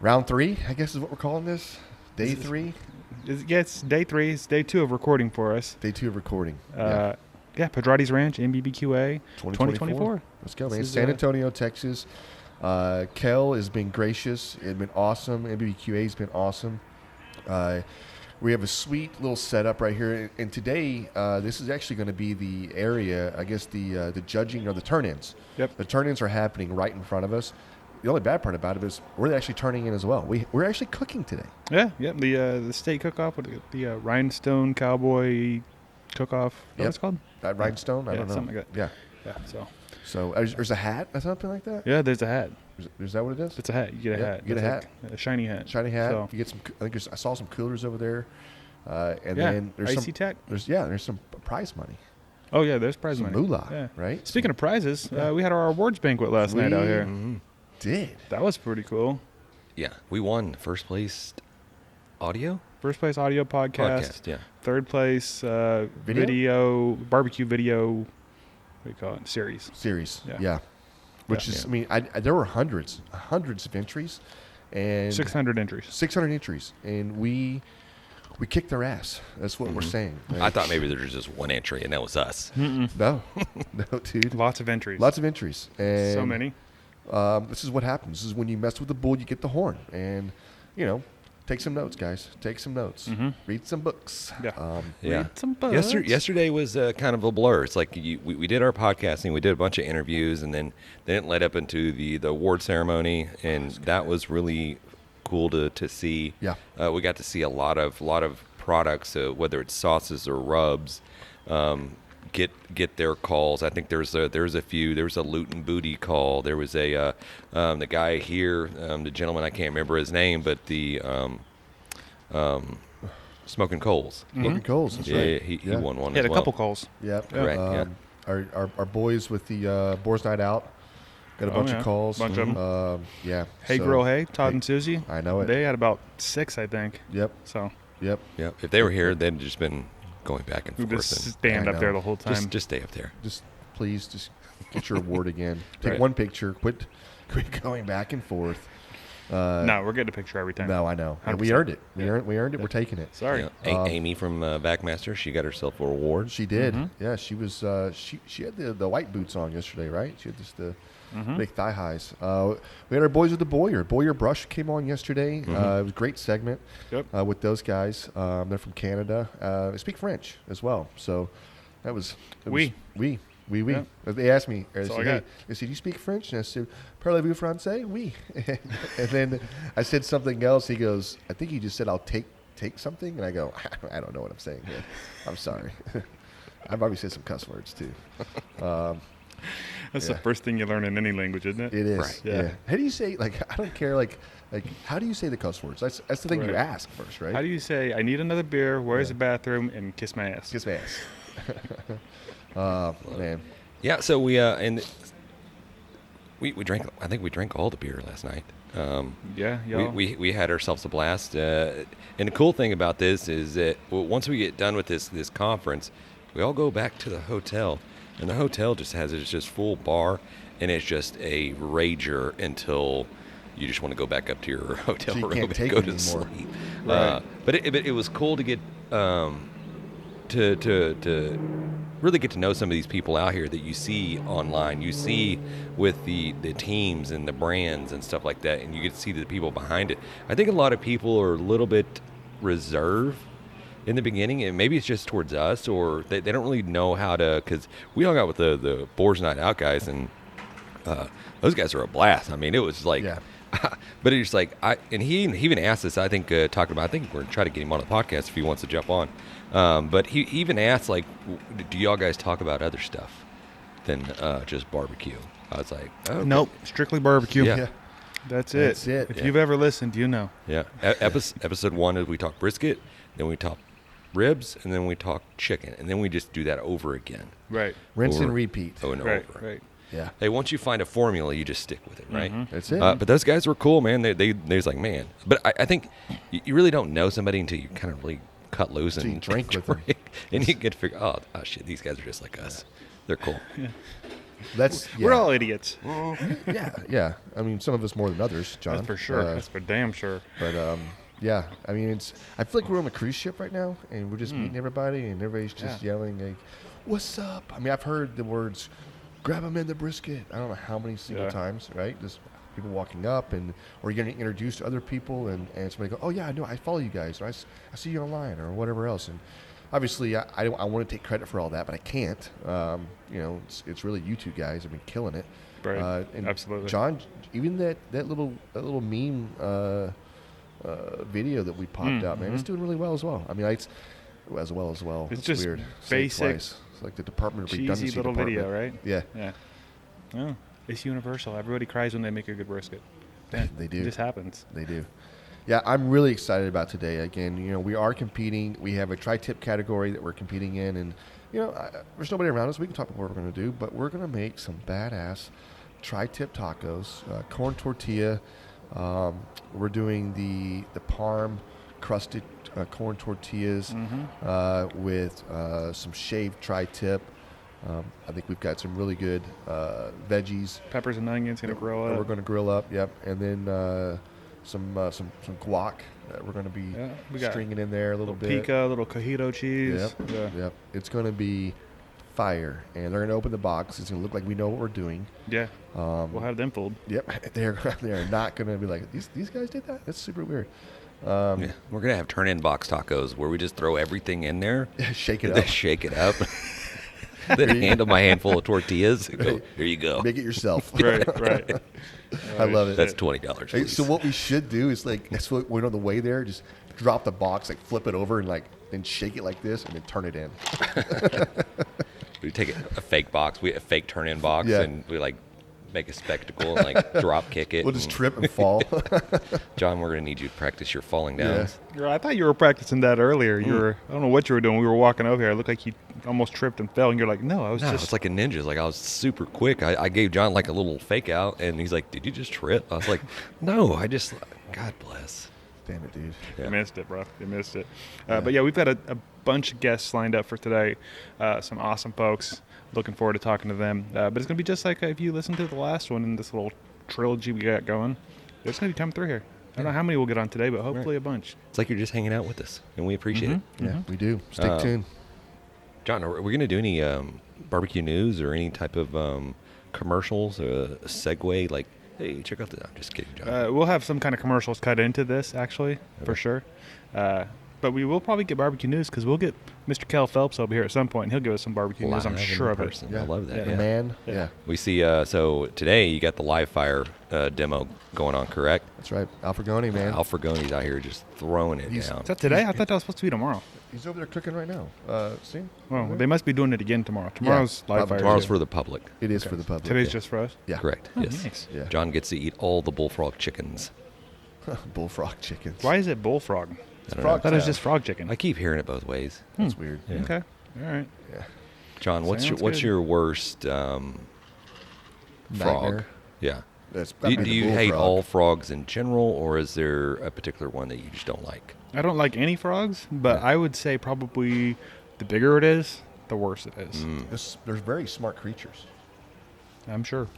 Round 3, I guess is what we're calling this. Day 3. It's day 3. It's day 2 of recording for us. Day 2 of recording. Yeah, Pedrati's Ranch, NBBQA 2024. Let's go, man. San Antonio, Texas. Kel has been gracious. It's been awesome. NBBQA has been awesome. We have a sweet little setup right here. And today, this is actually going to be the area, I guess, the judging or the turn-ins. Yep. The turn-ins are happening right in front of us. The only bad part about it is we're actually turning in as well. We're actually cooking today. Yeah. The state cook-off, the Rhinestone Cowboy cook-off. What it's called? Rhinestone? I don't know. Something like that. Yeah. So there's a hat or something like that? Yeah, there's a hat. Is that what it is? It's a hat. You get a hat. You get a hat. Like a shiny hat. Shiny hat. So. You get some. I think I saw some coolers over there. And yeah. then there's Icy some. Tech. There's some prize money. Oh yeah, there's prize money. Moolah. Yeah. Right. Speaking of prizes, we had our awards banquet last night out here. Did. That was pretty cool. Yeah, we won first place audio. First place audio podcast. Yeah. Third place video barbecue video. What do you call it? Series. Yeah. Which is, I mean, there were hundreds of entries, and 600 entries. 600 entries, and we kicked their ass. That's what we're saying. Like, I thought maybe there was just one entry, and that was us. no, dude. Lots of entries. Lots of entries. And so many. This is what happens. This is when you mess with the bull, you get the horn. And, take some notes, guys. Take some notes. Read some books. Yeah. Read some books. Yesterday was kind of a blur. It's like we did our podcasting, we did a bunch of interviews, and then it led up into the award ceremony, and that was really cool to see. Yeah. We got to see a lot of products, whether it's sauces or rubs. Get their calls. I think there's a few. There was a loot and booty call. There was the guy here, the gentleman, I can't remember his name, but the Smoking Coals. Smoking Coals. That's Yeah, right. he won one. He had as a well. couple calls. Yep. Right, Our boys with the Boars Night Out got a bunch of calls. Bunch of them. Yeah. Hey Girl Hey, Todd and Susie. I know it. They had about 6, I think. Yep. So. Yep. If they were here, they'd just been going back and forth. Just stand up there the whole time. Just stay up there. Please get your award again. Take Right. one picture. Quit going back and forth. No, we're getting a picture every time. No, I know. And we 100%. earned it. We earned it. We're taking it. Sorry. Yeah. Amy from VacMaster, she got herself a reward. She did. Yeah, she was. She had the white boots on yesterday, right? She had just the big thigh highs. We had our boys with the Boyer. Boyer Brush came on yesterday. It was a great segment. Yep. With those guys. They're from Canada. They speak French as well. So that was. Oui. Yeah. They asked me. They That's all said, I hey, got. they said, "You speak French?" And I said, "Parlez-vous français?" Oui. And then I said something else. He goes, "I think you just said I'll take something." And I go, "I don't know what I'm saying here. I'm sorry." I've probably said some cuss words too. That's the first thing you learn in any language, isn't it? It is. Right. Yeah. How do you say, I don't care, how do you say the cuss words? That's the thing you Right. ask first, right? How do you say, I need another beer, where's the bathroom, and kiss my ass? Kiss my ass. Man. Yeah, so we drank. I think we drank all the beer last night. We had ourselves a blast. And the cool thing about this is that once we get done with this conference, we all go back to the hotel, and the hotel just has it's just full bar, and it's just a rager until you just want to go back up to your hotel So you room can't and take go it to anymore. sleep. Right. But it was cool to get to really get to know some of these people out here that you see online. You see with the teams and the brands and stuff like that, and you get to see the people behind it. I think a lot of people are a little bit reserved in the beginning, and maybe it's just towards us, or they don't really know how to, because we hung out with the Boars Night Out guys, and those guys are a blast. I mean, it was like, but it's like, and he even asked us, I think we're going to try to get him on the podcast if he wants to jump on. But he even asked, like, do y'all guys talk about other stuff than just barbecue? I was like, oh, Nope, strictly barbecue. Yeah. That's That's it. it. If you've ever listened, you know. Yeah. Episode 1 is we talk brisket, then we talk ribs, and then we talk chicken, and then we just do that over again. Right. Rinse and Over- repeat. Over and Right. over. Right. Yeah. Hey, once you find a formula, you just stick with it, right? That's it. But those guys were cool, man. They was like, man. But I think you really don't know somebody until you kind of really cut loose Until you and drink with them. and you get to figure, oh shit, these guys are just like us. They're cool. We're all idiots. Yeah. I mean, some of us more than others, John. That's for sure. That's for damn sure. But yeah, I mean, I feel like we're on a cruise ship right now, and we're just meeting everybody, and everybody's just yelling like, "What's up?" I mean, I've heard the words, "Grab them in the brisket." I don't know how many single times, right? Just people walking up, or you're getting introduced to other people, and somebody go, "Oh yeah, I know, I follow you guys, or I see you online, or whatever else." And obviously, I want to take credit for all that, but I can't. It's really you two guys have been killing it. Right. And Absolutely. John, even that little meme video that we popped out, man, it's doing really well as well. I mean, it's just weird. basic, It's like the Department of Redundancy cheesy little department. video, right? Yeah. Oh, it's universal. Everybody cries when they make a good brisket. Yeah, They do. It just happens. They do. Yeah, I'm really excited about today. Again, we are competing. We have a tri-tip category that we're competing in, and there's nobody around us. We can talk about what we're going to do, but we're going to make some badass tri-tip tacos, corn tortilla. We're doing the parm crusted corn tortillas with some shaved tri-tip. I think we've got some really good veggies. Peppers and onions going to grill up. We're going to grill up, yep. And then some guac that we're going to be stringing in there a little bit. Pico, little cojito cheese. Yep. It's going to be fire. And they're going to open the box. It's going to look like we know what we're doing. Yeah. We'll have them fooled. Yep. They're not going to be like, these guys did that? That's super weird. We're going to have turn-in box tacos where we just throw everything in there. Shake it up. Shake it up. Then handle my handful of tortillas and go, here you go. Make it yourself. Right. I love it. That's $20. Hey, so what we should do is when on the way there, just drop the box, flip it over, and then shake it like this, and then turn it in. We take a fake box, a fake turn-in box, and we make a spectacle and drop kick it. We'll just trip and fall. John, we're gonna need you to practice your falling down. I thought you were practicing that earlier. I don't know what you were doing. We were walking over here. It looked like you almost tripped and fell, and you're like, no, it's like a ninja. I was super quick. I gave John a little fake out, and he's like, did you just trip? I was like, no, God bless. Damn it, dude. Yeah. You missed it, bro. You missed it. But yeah, we've got a bunch of guests lined up for today. Some awesome folks. Looking forward to talking to them. But it's going to be just like if you listen to the last one in this little trilogy we got going. There's going to be coming through here. I don't know how many we'll get on today, but hopefully a bunch. It's like you're just hanging out with us, and we appreciate it. Yeah, we do. Stick tuned. John, are we going to do any barbecue news or any type of commercials, a segue? Hey, check out this. I'm just kidding, John. We'll have some kind of commercials cut into this, actually, for sure. But we will probably get barbecue news because we'll get Mr. Kel Phelps over here at some point, and he'll give us some barbecue news, I'm sure of it. I love that. The man. Yeah. We see, so today you got the live fire demo going on, correct? That's right. Al Frugoni, man. Al Frugoni's out here just throwing it down. Is that today? I thought that was supposed to be tomorrow. He's over there cooking right now. See? Well, they must be doing it again tomorrow. Tomorrow's live fire. Tomorrow's for the public. It is for the public. Today's just for us? Yeah. Correct. Oh, yes. Nice. Yeah. John gets to eat all the bullfrog chickens. Bullfrog chickens. Why is it bullfrog? I don't I know. thought it was just frog chicken. I keep hearing it both ways. That's weird. Yeah. Okay. All right. Yeah. John, what's Sounds your worst frog? Nightmare. Yeah. That's Do you hate all frogs in general, or is there a particular one that you just don't like? I don't like any frogs, but I would say probably the bigger it is, the worse it is. There's very smart creatures. I'm sure.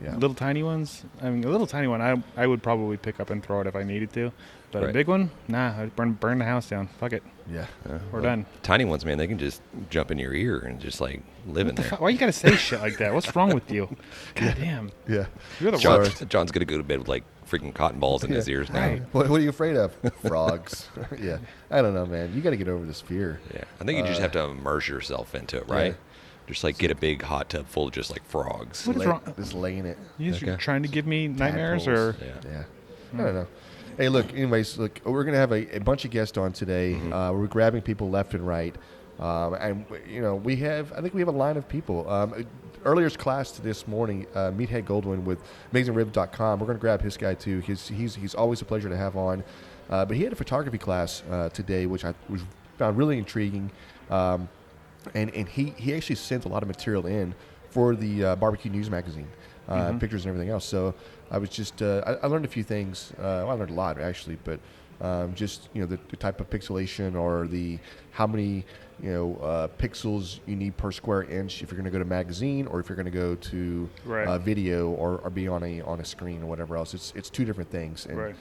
Yeah. Little tiny ones. I mean, a little tiny one, I would probably pick up and throw it if I needed to. But Right. a big one, nah, I'd burn the house down. Fuck it. Yeah. We're done. Tiny ones, man, they can just jump in your ear and just live in there. Why you gotta say shit like that? What's wrong with you? God damn. Yeah. You're the John, worst. John's gonna go to bed with freaking cotton balls in his ears now. Right. What are you afraid of? Frogs. Yeah. I don't know, man. You got to get over this fear. Yeah, I think you just have to immerse yourself into it, right? Yeah. Just get a big hot tub full of just frogs. What is wrong? Just laying it. You guys Okay. are trying to give me nightmares, or Yeah. Yeah. I don't know. Hey, look, anyways, we're going to have a bunch of guests on today. We're grabbing people left and right. And, I think we have a line of people. Earlier's class this morning, Meathead Goldwyn with AmazingRib.com. We're going to grab his guy, too. He's always a pleasure to have on. But he had a photography class today, which I found really intriguing. And he actually sent a lot of material in for the Barbecue News magazine, pictures and everything else. So I was just I learned a few things. I learned a lot, actually, but just the type of pixelation or the how many pixels you need per square inch if you're going to go to magazine or if you're going to go to video or be on a screen or whatever else. It's two different things. And,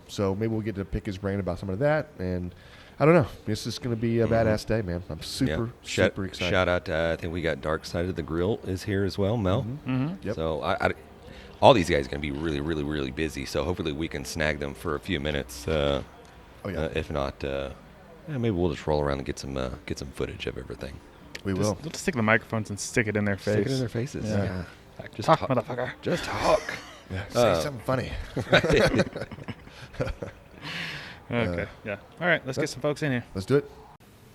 so maybe we'll get to pick his brain about some of that. And I don't know. This is going to be a badass day, man. I'm super excited. Shout out to, I think we got Dark Side of the Grill is here as well, Mel. Yep. So all these guys are going to be really, really, really busy. So hopefully we can snag them for a few minutes. If not, maybe we'll just roll around and get some footage of everything. We will. We'll just stick the microphones and stick it in their face. Stick it in their faces. Yeah. Just talk, motherfucker. Just talk. Yeah. Say something funny. Okay. Yeah. All right. Let's get some folks in here. Let's do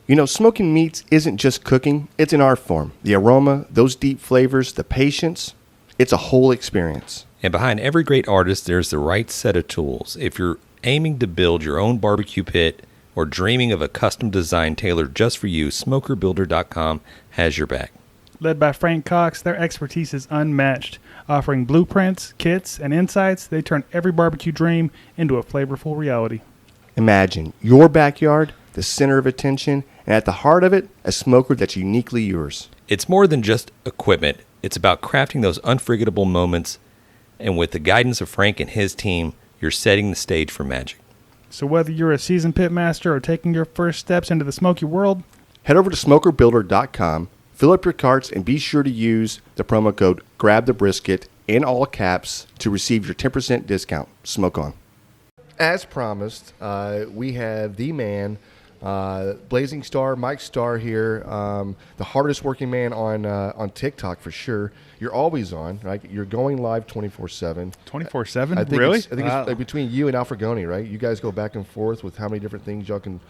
it. Smoking meats isn't just cooking. It's an art form. The aroma, those deep flavors, the patience, it's a whole experience. And behind every great artist, there's the right set of tools. If you're aiming to build your own barbecue pit or dreaming of a custom design tailored just for you, SmokerBuilder.com has your back. Led by Frank Cox, their expertise is unmatched. Offering blueprints, kits, and insights, they turn every barbecue dream into a flavorful reality. Imagine your backyard, the center of attention, and at the heart of it, a smoker that's uniquely yours. It's more than just equipment. It's about crafting those unforgettable moments. And with the guidance of Frank and his team, you're setting the stage for magic. So whether you're a seasoned pit master or taking your first steps into the smoky world, head over to SmokerBuilder.com, fill up your carts, and be sure to use the promo code GRABTHEBRISKET in all caps to receive your 10% discount. Smoke on. As promised, we have the man, Blazing Starr, Mike Starr here, the hardest working man on TikTok for sure. You're always on, right? You're going live 24/7. 24/7? Really? I think it's like between you and Frugoni, right? You guys go back and forth with how many different things y'all can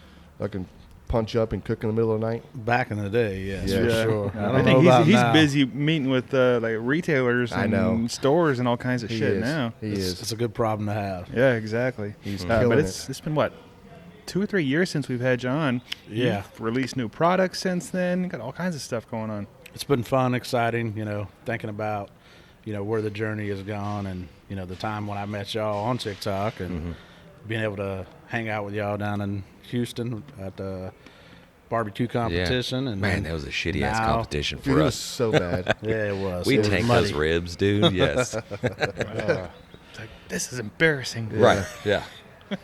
punch up and cook in the middle of the night. Back in the day, yes, Yeah. for sure. I think he's busy meeting with like retailers I know. and stores and all kinds of shit now. He is. It's a good problem to have. Yeah, exactly. He's But killing it's been what, 2 or 3 years since we've had you on. Yeah. You've released new products since then. Got all kinds of stuff going on. It's been fun, exciting, thinking about, where the journey has gone and, the time when I met y'all on TikTok and being able to hang out with y'all down in Houston at the barbecue competition. Yeah. And man, that was a shitty ass now- competition Dude, for it was us. so bad. Yeah, it was. We It was tanked muddy. those ribs, dude. Yes. It's like, this is embarrassing. Right. Yeah.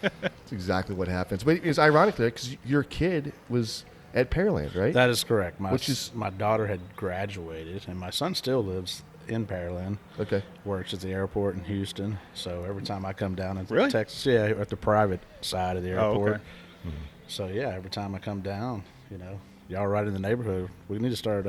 That's exactly what happens. But it's ironically because your kid was at Pearland, right? That is correct. My daughter had graduated, and my son still lives in Pearland. Okay. Works at the airport in Houston. So every time I come down into Really? Texas, at the private side of the Oh, airport. okay. So every time I come down, y'all right in the neighborhood. We need to start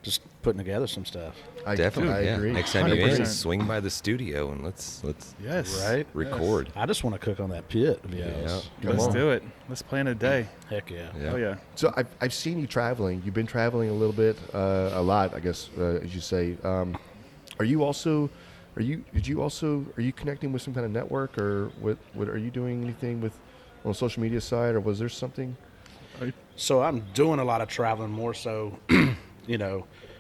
just putting together some stuff. Definitely. I yeah. agree. Next time you're in, 100%. swing by the studio and let's Yes. Right? record. I just want to cook on that pit, to be honest. Come Let's on. do it. Let's plan a day. Heck yeah. Yeah. Oh, yeah. So I've seen you traveling. You've been traveling a little bit, a lot, I guess, as you say. Are you connecting with some kind of network, or what are you doing anything with on the social media side, or was there something? So I'm doing a lot of traveling, more so,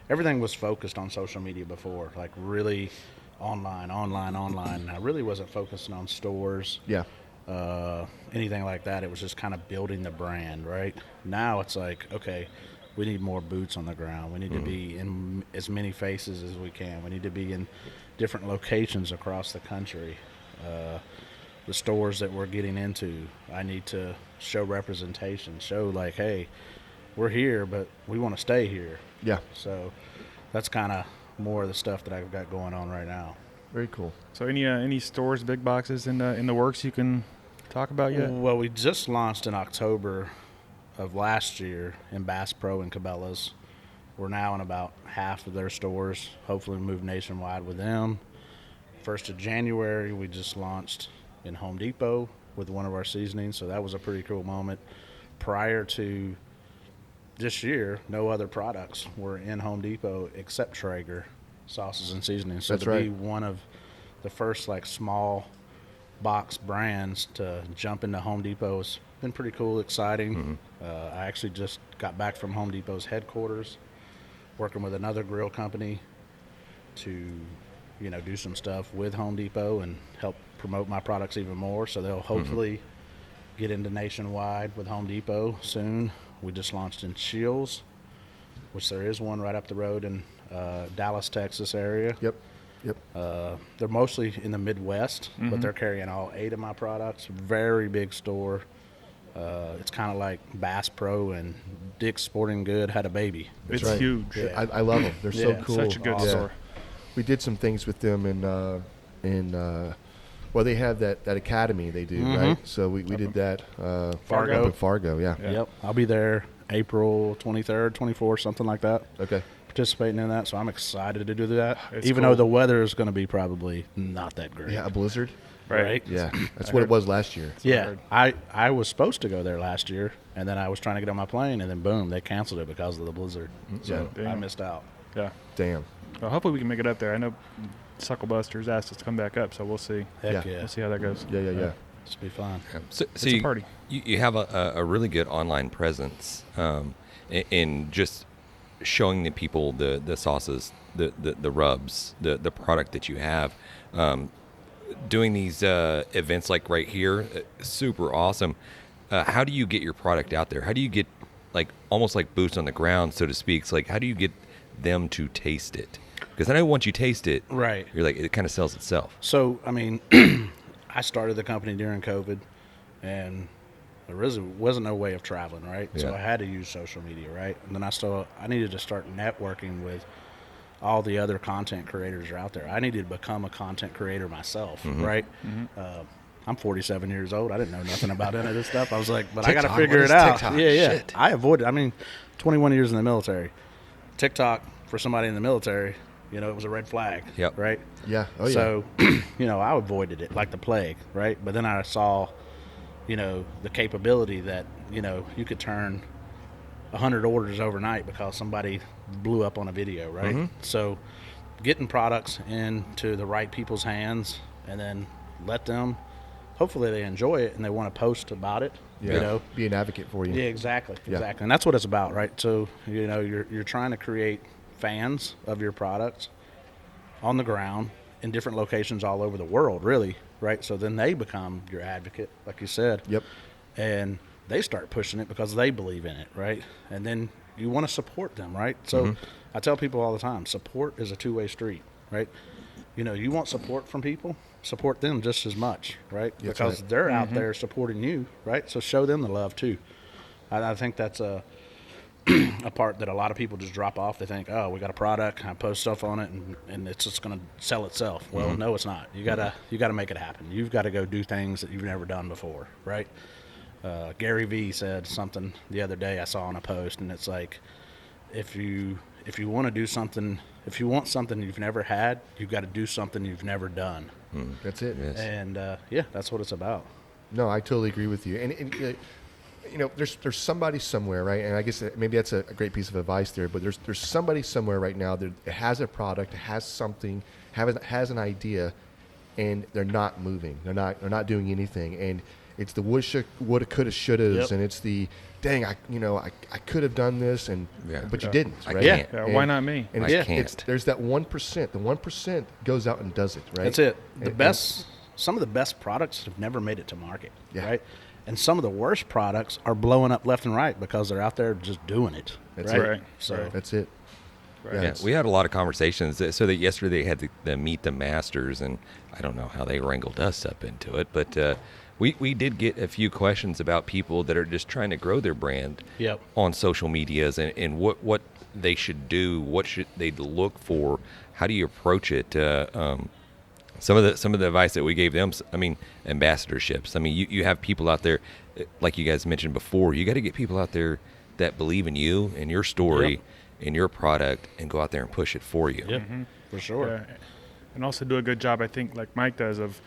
everything was focused on social media before, like really online. I really wasn't focusing on stores, Yeah. anything like that. It was just kind of building the brand, right? Now it's like, okay, we need more boots on the ground. We need to be in as many faces as we can. We need to be in different locations across the country. The stores that we're getting into, I need to show representation, show like, hey, we're here, but we want to stay here. Yeah. So that's kind of more of the stuff that I've got going on right now. Very cool. So any stores, big boxes in the works you can talk about yet? Well, we just launched in October of last year in Bass Pro and Cabela's. We're now in about half of their stores. Hopefully move nationwide with them. 1st of January, we just launched in Home Depot with one of our seasonings, so that was a pretty cool moment. Prior to this year, no other products were in Home Depot except Traeger sauces and seasonings. So That's to right. be one of the first small box brands to jump into Home Depot has been pretty cool, exciting. I actually just got back from Home Depot's headquarters, working with another grill company to do some stuff with Home Depot and help promote my products even more. So they'll hopefully get into nationwide with Home Depot soon. We just launched in Shields, which there is one right up the road in Dallas, Texas area. Yep. They're mostly in the Midwest, but they're carrying all 8 of my products. Very big store. It's kind of like Bass Pro and Dick's Sporting Good had a baby. It's right. huge. Yeah. I love them. They're so Yeah, cool. Such a good store. We did some things with them well, they have that academy they do, right? So we did that. Fargo. Up in Fargo, yeah. Yep. I'll be there April 23rd, 24th, something like that. Okay. Participating in that, so I'm excited to do that. It's Even cool. though the weather is going to be probably not that great. Yeah, a blizzard. Right. Yeah, that's what it was last year. Yeah, I was supposed to go there last year, and then I was trying to get on my plane, and then boom, they canceled it because of the blizzard. So Yeah. I missed out. Yeah. Damn. Well, hopefully we can make it up there. I know Sucklebusters asked us to come back up, so we'll see. Heck Yeah. yeah. We'll see how that goes. Yeah. This will be fun. So It's a party. You have a really good online presence in just showing the people the sauces, the rubs, the product that you have. Doing these events like right here, super awesome. How do you get your product out there? How do you get like almost like boots on the ground, so to speak? So like, how do you get them to taste it? Because I know once you taste it, Right. you're like, it kind of sells itself. So, I mean, I started the company during COVID, and there really wasn't no way of traveling, right? So Yeah. I had to use social media, right? And then I needed to start networking with all the other content creators are out there. I needed to become a content creator myself, right? I'm 47 years old. I didn't know nothing about any of this stuff. I was like, but I got to TikTok, figure what it is out. TikTok? Yeah. Shit. I avoided. I mean, 21 years in the military. TikTok for somebody in the military, it was a red flag, Yep. right? Yeah. Oh yeah. So, I avoided it like the plague, right? But then I saw, the capability that, you could turn 100 orders overnight because somebody blew up on a video, right? So getting products into the right people's hands and then let them, hopefully they enjoy it and they want to post about it, yeah. Be an advocate for you. Yeah, exactly. Yeah. Exactly. And that's what it's about, right? So, you're trying to create fans of your products on the ground in different locations all over the world, really, right? So then they become your advocate, like you said. Yep. And they start pushing it because they believe in it, right? And then you want to support them, right? So I tell people all the time, support is a two-way street, right? You want support from people, support them just as much, right? That's Because right. they're out there supporting you, right? So show them the love too. I think that's a part that a lot of people just drop off. They think, oh, we got a product, I post stuff on it, and it's just going to sell itself. Well, no, it's not. You gotta make it happen. You've got to go do things that you've never done before, right? Gary Vee said something the other day I saw on a post, and it's like, if you want to do something, if you want something you've never had, you've got to do something you've never done. That's it. Yes. And that's what it's about. No, I totally agree with you. And there's somebody somewhere, right? And I guess maybe that's a great piece of advice there. But there's somebody somewhere right now that has a product, has something, has an idea, and they're not moving. They're not doing anything. And it's the woulda, coulda, shouldas, Yep. and it's the dang, I could have done this, but you didn't, I right? can't. Yeah, why not me? And I it's- can't. there's that 1%. The 1% goes out and does it, right? That's it. And- Some of the best products have never made it to market, Yeah. right? And some of the worst products are blowing up left and right because they're out there just doing it, That's right? it. Right. So That's it. Right. Yeah, Yeah, it's- we had a lot of conversations. So that yesterday they had the Meet the Masters, and I don't know how they wrangled us up into it, but we did get a few questions about people that are just trying to grow their brand Yep. on social medias and what they should do, what should they look for, how do you approach it. Some of the advice that we gave them, I mean, ambassadorships. I mean, you have people out there, like you guys mentioned before, you got to get people out there that believe in you and your story. Yep. In your product and go out there and push it for you. Yep, for sure. Yeah. And also do a good job, I think, like Mike does, of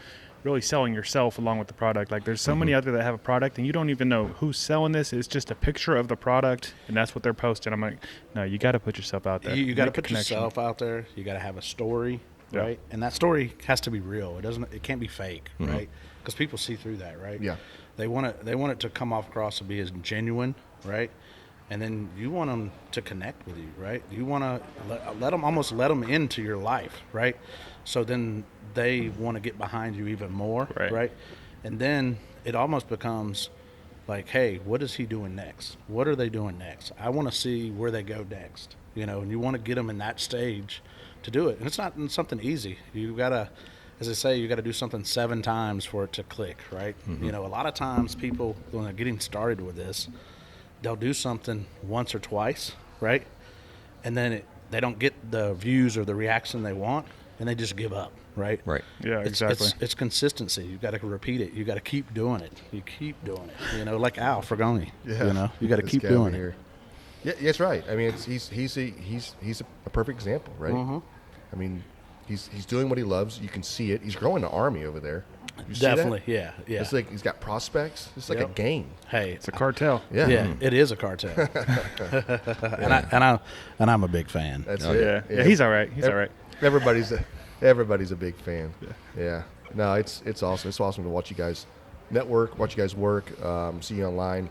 really selling yourself along with the product. Like there's so many out there that have a product and you don't even know who's selling this. It's just a picture of the product and that's what they're posting. I'm like, no, you got to put yourself out there. You got to Make a put connection. yourself out there. You got to have a story, Yeah. right? And that story has to be real. It can't be fake, right? Because people see through that, right? Yeah. They want it to come off across to be as genuine, right? And then you want them to connect with you, right? You want to let them into your life, right? So then they want to get behind you even more, Right. right? And then it almost becomes like, hey, what is he doing next? What are they doing next? I want to see where they go next, and you want to get them in that stage to do it. And it's not something easy. You got to, as I say, you got to do something 7 times for it to click, right? A lot of times people, when they're getting started with this, they'll do something once or twice, right? And then they don't get the views or the reaction they want, and they just give up, right? Right. Yeah, exactly. It's consistency. You got to repeat it. You got to keep doing it. You keep doing it. Like Al Frugoni. Yeah. You got to This keep guy doing over it. here. Yeah, that's right. I mean, he's a perfect example, right? I mean, he's doing what he loves. You can see it. He's growing an army over there. You see that? Definitely, yeah. It's like he's got prospects. It's like a game. Hey, It's a cartel. Yeah, yeah, it is a cartel, and I'm a big fan. That's Oh, it. yeah. He's all right. He's all right. Everybody's a big fan. Yeah. No, it's awesome. It's awesome to watch you guys network, watch you guys work, see you online,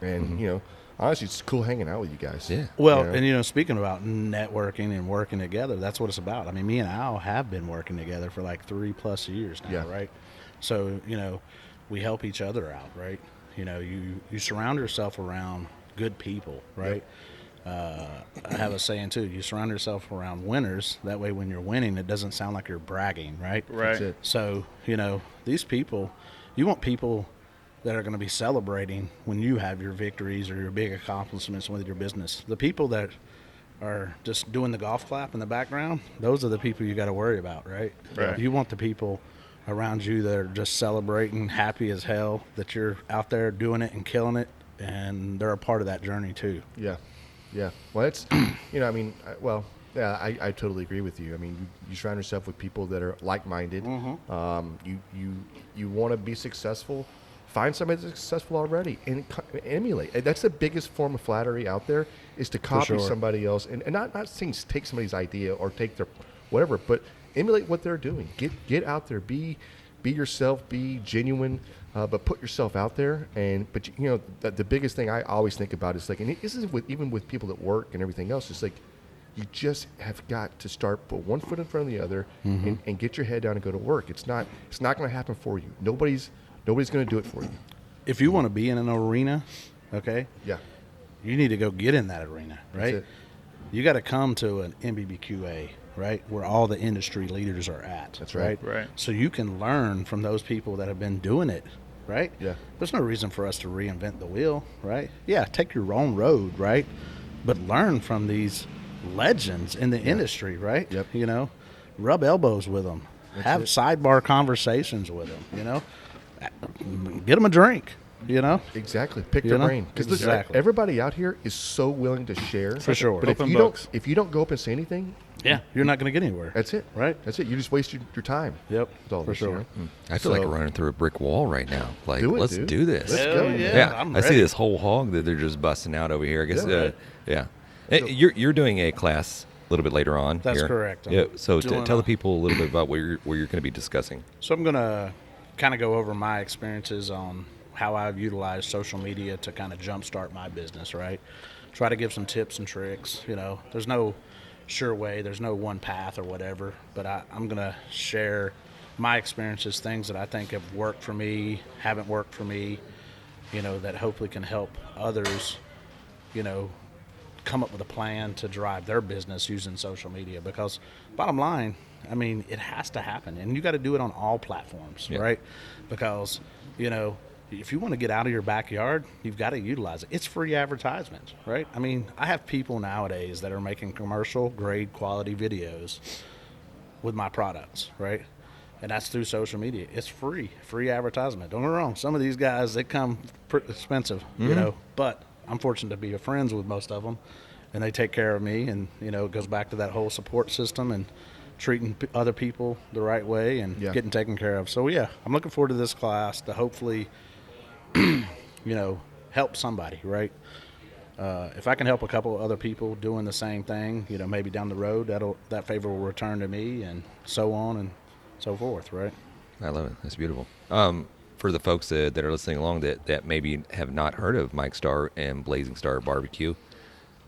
and honestly, it's cool hanging out with you guys. Yeah. Well, You know? and speaking about networking and working together, that's what it's about. I mean, me and Al have been working together for like 3+ years now, Yeah. right? So we help each other out, right? You surround yourself around good people, right? I have a saying too: you surround yourself around winners. That way, when you're winning, it doesn't sound like you're bragging, right? Right. That's it. So these people, you want people that are going to be celebrating when you have your victories or your big accomplishments with your business. The people that are just doing the golf clap in the background, those are the people you got to worry about, right? Right. You want the people around you that are just celebrating, happy as hell that you're out there doing it and killing it, and they're a part of that journey too. Yeah. Well, it's I totally agree with you. I mean, you surround yourself with people that are like-minded. You want to be successful. Find somebody that's successful already and emulate. And that's the biggest form of flattery out there, is to copy sure. somebody else and not saying take somebody's idea or take their whatever, but emulate what they're doing. Get out there, be yourself, be genuine, but put yourself out there. But the biggest thing I always think about is like, and this is even with people that work and everything else, it's like you just have got to put one foot in front of the other and get your head down and go to work. It's not going to happen for you. Nobody's going to do it for you. If you want to be in an arena, okay, Yeah. you need to go get in that arena, right? it. You got to come to an NBBQA, right, where all the industry leaders are at. That's right. Right. So you can learn from those people that have been doing it, right? Yeah. There's no reason for us to reinvent the wheel, right? Yeah, take your own road, right? But learn from these legends in the industry, right? Yep. Rub elbows with them. Have it. sidebar conversations with them, Get them a drink, Exactly. Pick You their know? brain. Because Exactly. everybody out here is so willing to share. For sure. But Open books. if you don't go up and say anything, Yeah, you're not going to get anywhere. that's it. Right. That's it. You just waste your time. Yep, with all for this, sure. I feel like So- we're running through a brick wall right now. Like, Do it, let's dude. do this. Let's Hell go. yeah. I'm I see ready. this whole hog that they're just busting out over here. I guess, Yeah. yeah. Hey, you're doing a class a little bit later on. That's here. correct. I'm Yeah. So doing tell a- the people a little bit about what you're going to be discussing. So I'm going to kind of go over my experiences on how I've utilized social media to kind of jumpstart my business, right? Try to give some tips and tricks. There's no sure way, there's no one path or whatever, but I'm going to share my experiences, things that I think have worked for me, haven't worked for me, that hopefully can help others, come up with a plan to drive their business using social media. Because bottom line, I mean, it has to happen, and you got to do it on all platforms, Yeah. right? Because if you want to get out of your backyard, you've got to utilize it. It's free advertisement, right? I mean, I have people nowadays that are making commercial grade quality videos with my products, right? And that's through social media. It's free advertisement. Don't get me wrong. Some of these guys, they come pretty expensive, but I'm fortunate to be friends with most of them, and they take care of me. And, it goes back to that whole support system and treating other people the right way and Yeah. getting taken care of. So, yeah, I'm looking forward to this class to hopefully, help somebody, right? If I can help a couple other people doing the same thing, maybe down the road, that favor will return to me, and so on and so forth, right? I love it. That's beautiful. For the folks that are listening along that maybe have not heard of Mike Starr and Blazing Star Barbecue,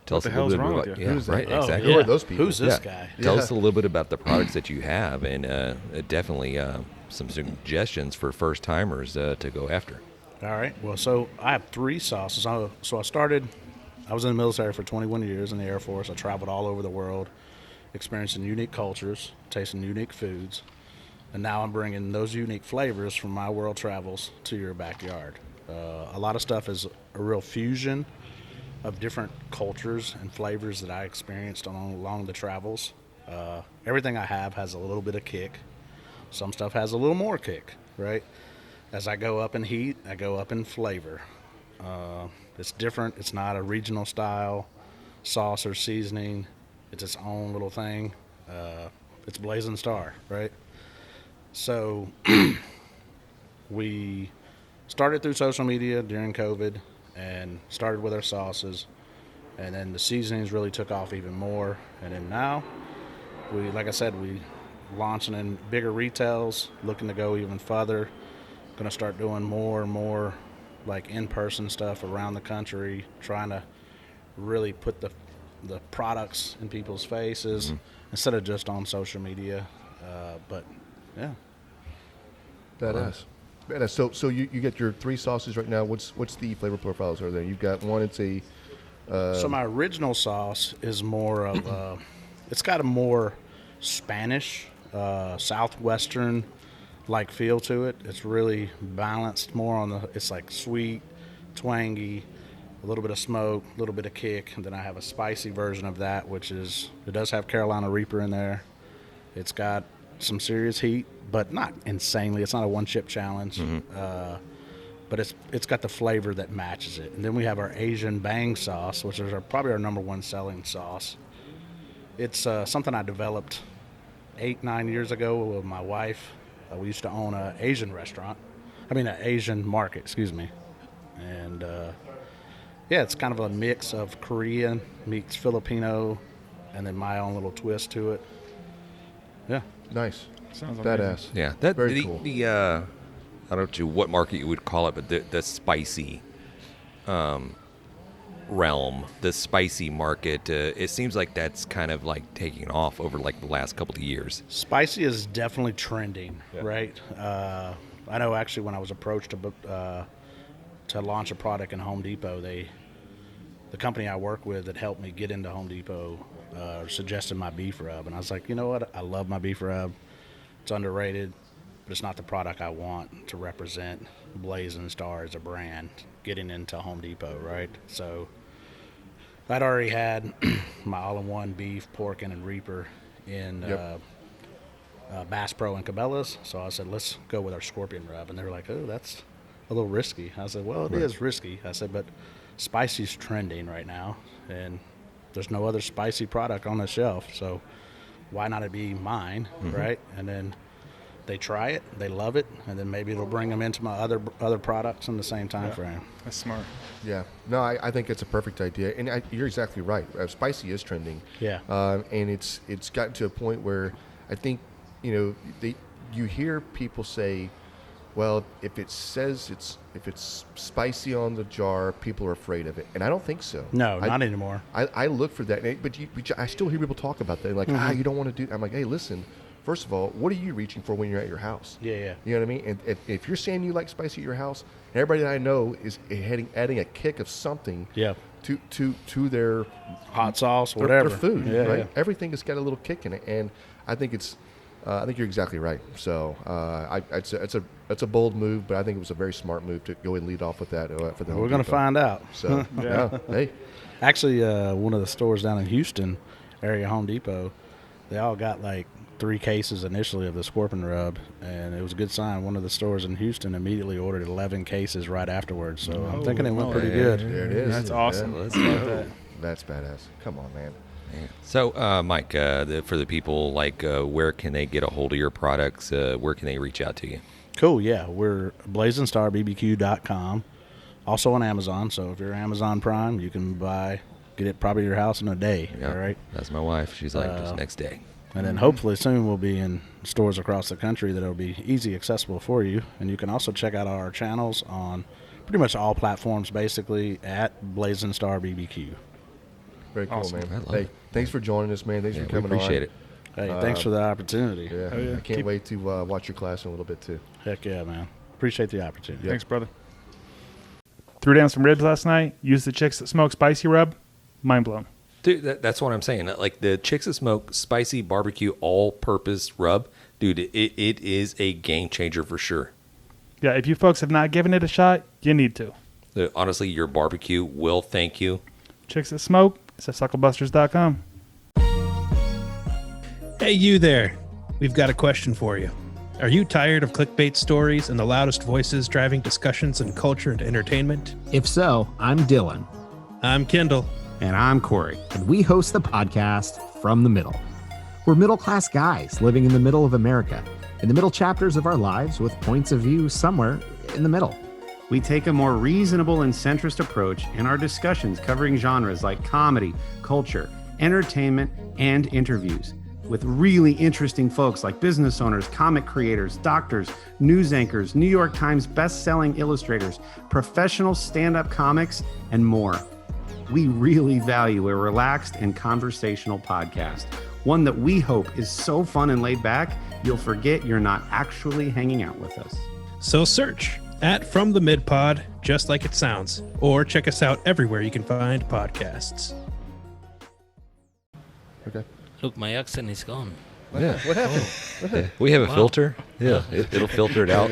tell What us the a little hell's bit wrong about with you? yeah, Who's that? right, Oh, exactly. Who are those people? Who's this Yeah. guy? Tell Yeah. us a little bit about the products that you have, and definitely some suggestions for first timers to go after. All right. Well, so I have 3 sauces. I was in the military for 21 years in the Air Force. I traveled all over the world, experiencing unique cultures, tasting unique foods. And now I'm bringing those unique flavors from my world travels to your backyard. A lot of stuff is a real fusion of different cultures and flavors that I experienced along the travels. Everything I have has a little bit of kick. Some stuff has a little more kick, right? As I go up in heat, I go up in flavor. It's different. It's not a regional style sauce or seasoning. It's its own little thing. It's Blazing Starr, right? So we started through social media during COVID and started with our sauces. And then the seasonings really took off even more. And then now, like I said, we launching in bigger retails, looking to go even further. Going to start doing more and more like in-person stuff around the country, trying to really put the products in people's faces instead of just on social media. But yeah, Badass. So you get your 3 sauces right now. What's the flavor profiles are there? You've got one. It's a so my original sauce is more of it's got a more Spanish, southwestern like feel to it. It's really balanced more on it's like sweet, twangy, a little bit of smoke, a little bit of kick, and then I have a spicy version of that, it does have Carolina Reaper in there. It's got some serious heat, but not insanely. It's not a one-chip challenge, but it's got the flavor that matches it. And then we have our Asian Bang sauce, which is probably our number 1 selling sauce. It's something I developed 8-9 years ago with my wife. We used to own an Asian market, excuse me. And yeah, it's kind of a mix of Korean meets Filipino, and then my own little twist to it. Yeah. nice. Sounds Badass. Yeah, Very cool. I don't know what market you would call it, but the spicy realm, the spicy market, it seems like that's kind of like taking off over like the last couple of years. Spicy is definitely trending, right? I know actually when I was approached to launch a product in Home Depot, the company I work with that helped me get into Home Depot suggested my beef rub, and I was like, you know what? I love my beef rub. It's underrated, but it's not the product I want to represent Blazing Starr as a brand getting into Home Depot, right? So I'd already had my all-in-one beef, pork, and Reaper in Bass Pro and Cabela's, so I said, let's go with our scorpion rub, and they were like, oh, that's a little risky. I said, well, it is risky. I said, but spicy's trending right now, and there's no other spicy product on the shelf, so why not it be mine, right? And then they try it, they love it, and then maybe it'll bring them into my other products in the same time frame. That's smart. Yeah. No, I think it's a perfect idea, and you're exactly right. Spicy is trending. Yeah. And it's gotten to a point where I think you hear people say, well, if it says if it's spicy on the jar, people are afraid of it, and I don't think so. No, not anymore. I look for that, but I still hear people talk about that, like, you don't want to do. I'm like, hey, listen. First of all, what are you reaching for when you're at your house? Yeah. You know what I mean? And if you're saying you like spicy at your house, and everybody that I know is adding a kick of something to their hot sauce, their whatever food, yeah, right? Yeah. Everything has got a little kick in it, and I think I think you're exactly right. So it's a bold move, but I think it was a very smart move to go and lead off with that for the Home We're going to Depot. find out. So hey, Actually, one of the stores down in Houston area, Home Depot, they all got like 3 cases initially of the scorpion rub, and it was a good sign. One of the stores in Houston immediately ordered 11 cases right afterwards, so I'm thinking it went pretty good. there it is. That's awesome. Let's Love go. that. That's badass. Come on, man. So, Mike, for the people, like, where can they get a hold of your products? Where can they reach out to you? Cool, yeah. We're BlazingStarBBQ.com. Also on Amazon, so if you're Amazon Prime, you can get it probably at your house in a day, all right? That's my wife. She's like, just next day. And then hopefully soon we'll be in stores across the country that'll be easy accessible for you. And you can also check out our channels on pretty much all platforms, basically, at Blazing Starr BBQ. Very cool, Awesome. man. I love Hey, it. thanks for joining us, man. Thanks for We coming appreciate on. it. Hey, thanks for the opportunity. Yeah, yeah. I can't wait to watch your class in a little bit too. Heck yeah, man. Appreciate the opportunity. Thanks, brother. Threw down some ribs last night. Used the Chicks That Smoke spicy rub. Mind blown. Dude, that's what I'm saying. Like the Chicks That Smoke spicy barbecue all-purpose rub, dude, it is a game changer for sure. Yeah, if you folks have not given it a shot, you need to. Honestly, your barbecue will thank you. Chicks That Smoke. It's at sucklebusters.com. Hey, you there. We've got a question for you. Are you tired of clickbait stories and the loudest voices driving discussions in culture and entertainment? If so, I'm Dylan. I'm Kendall. And I'm Corey. And we host the podcast From the Middle. We're middle-class guys living in the middle of America, in the middle chapters of our lives with points of view somewhere in the middle. We take a more reasonable and centrist approach in our discussions covering genres like comedy, culture, entertainment, and interviews with really interesting folks like business owners, comic creators, doctors, news anchors, New York Times best-selling illustrators, professional stand-up comics, and more. We really value a relaxed and conversational podcast, one that we hope is so fun and laid back, you'll forget you're not actually hanging out with us. So search at From the Mid Pod, just like it sounds, or check us out everywhere you can find podcasts. Okay. Look, my accent is gone. Yeah. What happened? Yeah. We have a filter. Yeah, it'll filter it out.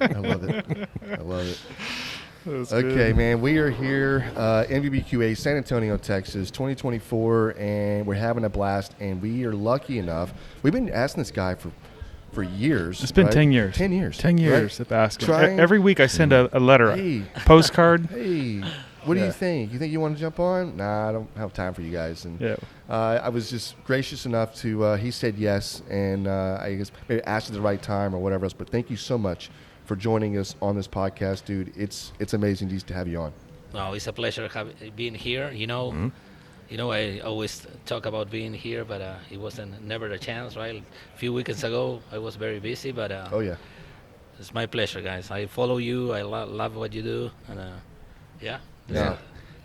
I love it. I love it. Okay, man, we are here, NBBQA, San Antonio, Texas, 2024, and we're having a blast. And we are lucky enough. We've been asking this guy for years. It's been right? 10 years. 10 years. 10 years right? of asking. Trying- Every week I send a letter, Hey. postcard. Hey, what do Yeah. you think? You think you want to jump on? Nah, I don't have time for you guys. And Yeah. I was just gracious enough to. He said yes, and I guess maybe asked at the right time or whatever else. But thank you so much for joining us on this podcast, dude. It's amazing just to have you on. No, it's a pleasure being here. You know, I always talk about being here, but it wasn't never a chance, right? A few weekends ago, I was very busy, but Oh yeah. it's my pleasure, guys. I follow you. I love what you do, and Yeah.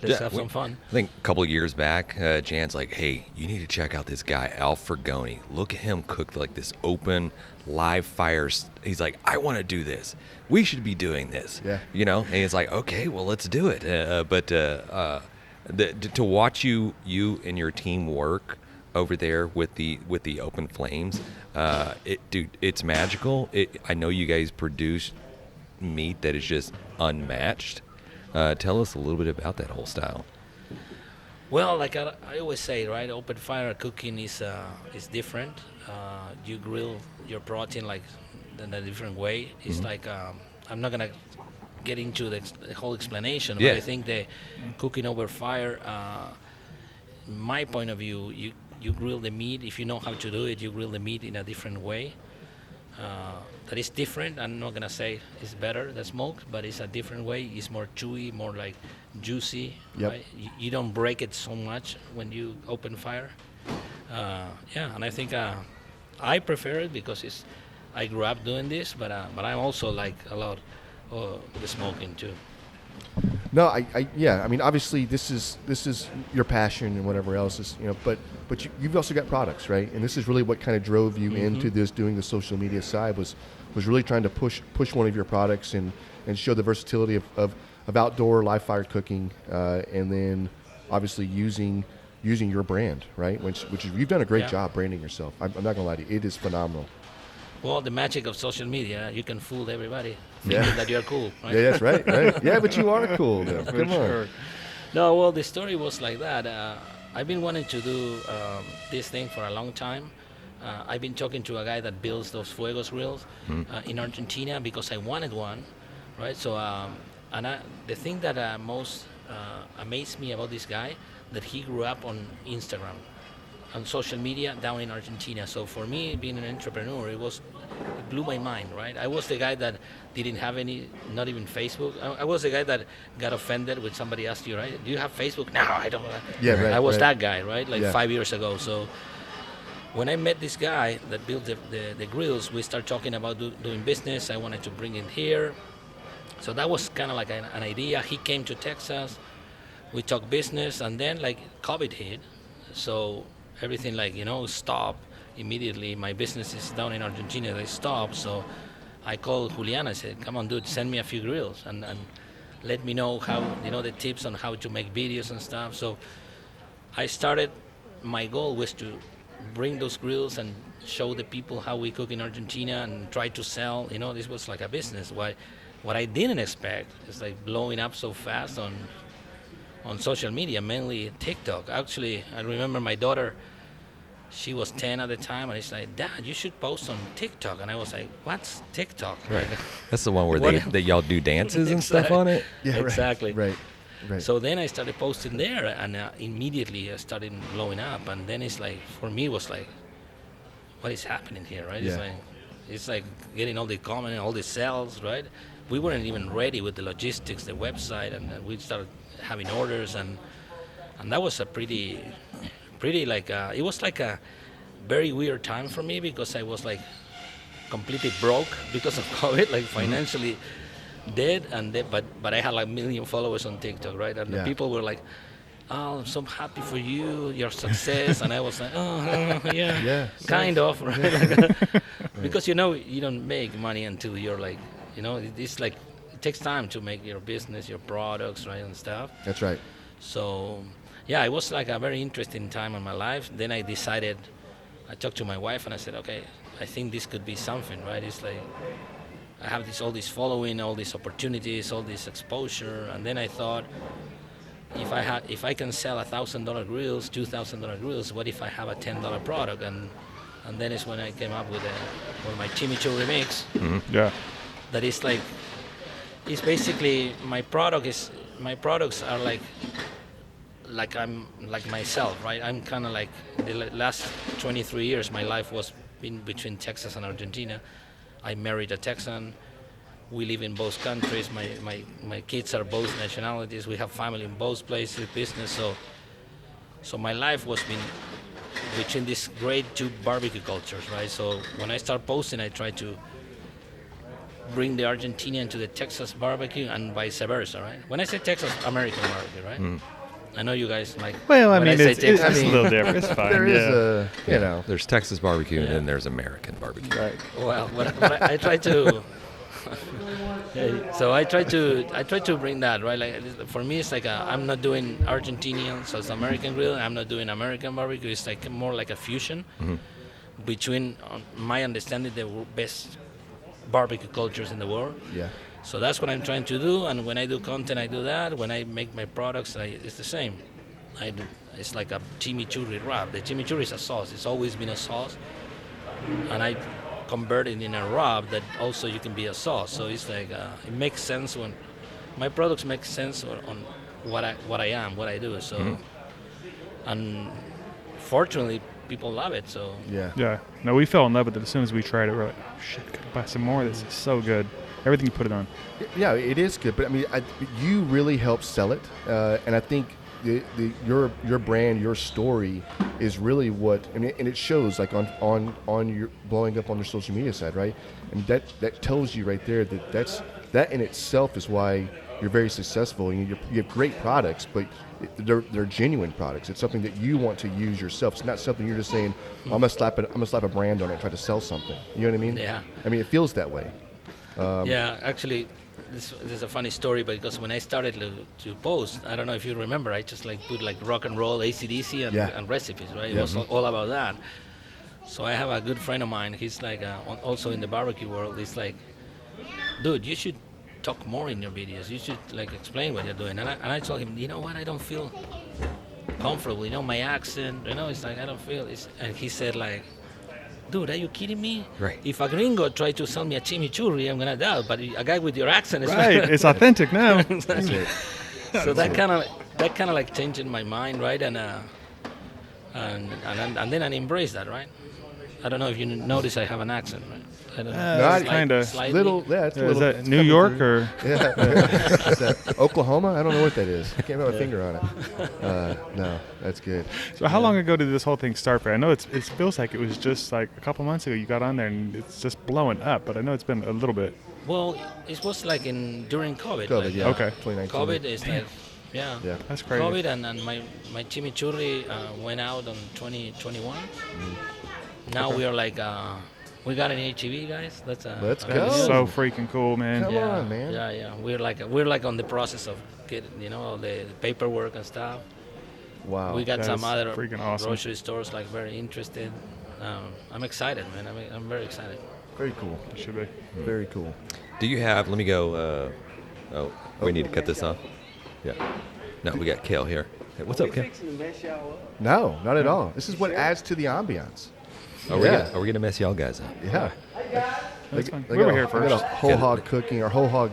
let's have some fun. I think a couple of years back, Jan's like, hey, you need to check out this guy, Al Frugoni. Look at him cook like this open, live fire. He's like, I want to do this. We should be doing this. Yeah. You know? And he's like, okay, well, let's do it. But to watch you and your team work over there with the open flames, dude, it's magical. I know you guys produce meat that is just unmatched. Tell us a little bit about that whole style. Well, like I always say, right? Open fire cooking is different. You grill your protein like in a different way. It's like I'm not gonna get into the whole explanation, Yeah. but I think the cooking over fire, my point of view, you grill the meat. If you know how to do it, you grill the meat in a different way. That is different. I'm not gonna say it's better than smoked, but it's a different way. It's more chewy, more like juicy. Yep. Right? You don't break it so much when you open fire. And I think I prefer it because I grew up doing this, but I also like a lot the smoking too. No, I mean, obviously, this is your passion and whatever else is, but you've also got products, right? And this is really what kind of drove you into this, doing the social media side was really trying to push one of your products and show the versatility of outdoor live fire cooking, and then obviously using your brand, right? Which is, you've done a great job branding yourself. I'm not gonna lie to you, it is phenomenal. Well, the magic of social media, you can fool everybody Yeah. thinking that you're cool, right? Yeah, that's right. Yeah, but you are cool. Though. Come on. No, well, the story was like that. I've been wanting to do this thing for a long time. I've been talking to a guy that builds those Fuegos grills in Argentina because I wanted one, right? So, the thing that most amazed me about this guy, that he grew up on Instagram, on social media down in Argentina. So for me, being an entrepreneur, it blew my mind, right? I was the guy that didn't have not even Facebook. I was the guy that got offended when somebody asked you, right? Do you have Facebook? No, I don't. Yeah, right. I was right. that guy, right? Like Yeah. 5 years ago. So when I met this guy that built the grills, we started talking about doing business. I wanted to bring it here. So that was kind of like an idea. He came to Texas. We talked business, and then like COVID hit. So everything stopped. immediately my businesses down in Argentina, they stopped. So I called Julian. I said, come on, dude, send me a few grills and let me know how, the tips on how to make videos and stuff. So I started, my goal was to bring those grills and show the people how we cook in Argentina and try to sell. This was like a business. What I didn't expect is like blowing up so fast on social media, mainly TikTok. Actually, I remember my daughter, she was 10 at the time, and she's like, Dad, you should post on TikTok. And I was like, what's TikTok? Right. That's the one where that y'all do dances and stuff on it? Yeah, exactly. Right. So then I started posting there, and immediately I started blowing up. And then it's like, for me, it was like, what is happening here, right? Yeah. It's like getting all the comments, all the sales, right? We weren't even ready with the logistics, the website, and we started having orders, and that was a pretty like it was like a very weird time for me, because I was like completely broke because of COVID, like financially dead, but I had like 1 million followers on TikTok, right? And the people were like, oh, I'm so happy for you, your success. And I was like, oh, yeah, kind of, right? Because you don't make money until you're like, it's like, it takes time to make your business, your products, right, and stuff. That's right. So, yeah, it was like a very interesting time in my life. Then I decided, I talked to my wife and I said, okay, I think this could be something, right? It's like, I have all this following, all these opportunities, all this exposure. And then I thought, if I can sell $1,000 grills, $2,000 grills, what if I have a $10 product? And then is when I came up with my chimichurri mix. Mm-hmm. Yeah. That is like, it's basically my products are like I'm like myself, right? I'm kind of like the last 23 years, my life was in between Texas and Argentina. I married a Texan. We live in both countries. My kids are both nationalities. We have family in both places, business. So my life was been between these great two barbecue cultures, right? So when I start posting, I try to bring the Argentinian to the Texas barbecue and vice versa, right? When I say Texas, American barbecue, right? Mm. I know you guys like. Well, I mean, it's a little different. It's fine. There is there's Texas barbecue and then there's American barbecue. Right. Well, what I try to. So I try to bring that, right? Like for me, it's like I'm not doing Argentinian, so it's American grill. I'm not doing American barbecue. It's like more like a fusion between my understanding the best barbecue cultures in the world. Yeah. So that's what I'm trying to do, and when I do content, I do that. When I make my products, it's the same. It's like a chimichurri wrap. The chimichurri is a sauce. It's always been a sauce, and I convert it in a wrap that also you can be a sauce. So it's like it makes sense when my products make sense on what I am, what I do. So, and fortunately, people love it. So yeah. No, we fell in love with it as soon as we tried it. We're like, oh, shit, gotta buy some more. This is so good. Everything you put it on. Yeah, it is good. But I mean, you really help sell it, and I think your brand, your story, is really what, and it shows like on your blowing up on your social media side, right? I mean that tells you right there that in itself is why you're very successful. You have great products, but they're genuine products. It's something that you want to use yourself. It's not something you're just saying, I'm gonna slap a brand on it and try to sell something. You know what I mean? Yeah. I mean, it feels that way. Yeah, actually, this is a funny story, because when I started to post, I don't know if you remember, I just like put like rock and roll, AC/DC, and recipes, right? It was all about that. So I have a good friend of mine. He's like also in the barbecue world. He's like, dude, you should talk more in your videos. You should like explain what you're doing. And I told him, you know what? I don't feel comfortable. My accent. It's like I don't feel. And he said like, dude, are you kidding me? Right. If a gringo tried to sell me a chimichurri, I'm gonna doubt. But a guy with your accent is right. It's authentic now. Exactly. So that kind of like changed my mind, right? And then I embraced that, right? I don't know if you notice I have an accent, right? I don't know. Kind of. Little, yeah. It's a little, is that New York or? Yeah. Is that Oklahoma? I don't know what that is. I can't put my finger on it. No, that's good. So how long ago did this whole thing start for? I know it feels like it was just like a couple months ago you got on there and it's just blowing up, but I know it's been a little bit. Well, it was like during COVID. COVID, like, yeah. Okay. 2019. COVID is like, yeah. That's crazy. COVID and my chimichurri went out on 2021. now we are like, we got an HEV, guys. Let's That go. is so freaking cool, man. Come yeah, on, man. Yeah. We're like on the process of getting, all the paperwork and stuff. Wow. We got that some is other freaking awesome. grocery stores like very interested. I'm excited, man. I'm very excited. Very cool. It should be. Very cool. Do you have? Let me go. We need to cut this off. Yeah. No, we got Kale here. Hey, what's up, Kale? No, not at all. This is what adds to the ambiance. Are we gonna mess y'all guys up? Yeah. That's fine. They We were got here a- they got first. a whole hog cooking or whole hog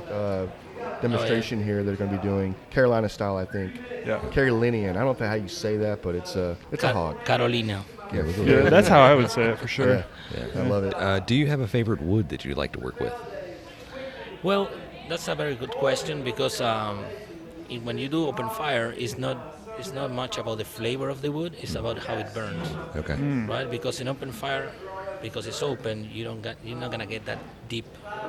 demonstration here they're going to be doing Carolina style, I think. Yeah. Carolinian. I don't know how you say that, but it's a hog. Carolina. Yeah, Yeah, that's how I would say it for sure. Yeah. I love it. Do you have a favorite wood that you'd like to work with? Well, that's a very good question because when you do open fire, it's not much about the flavor of the wood. It's about how it burns, Okay. right? Because in open fire, because it's open, you're not gonna get that deep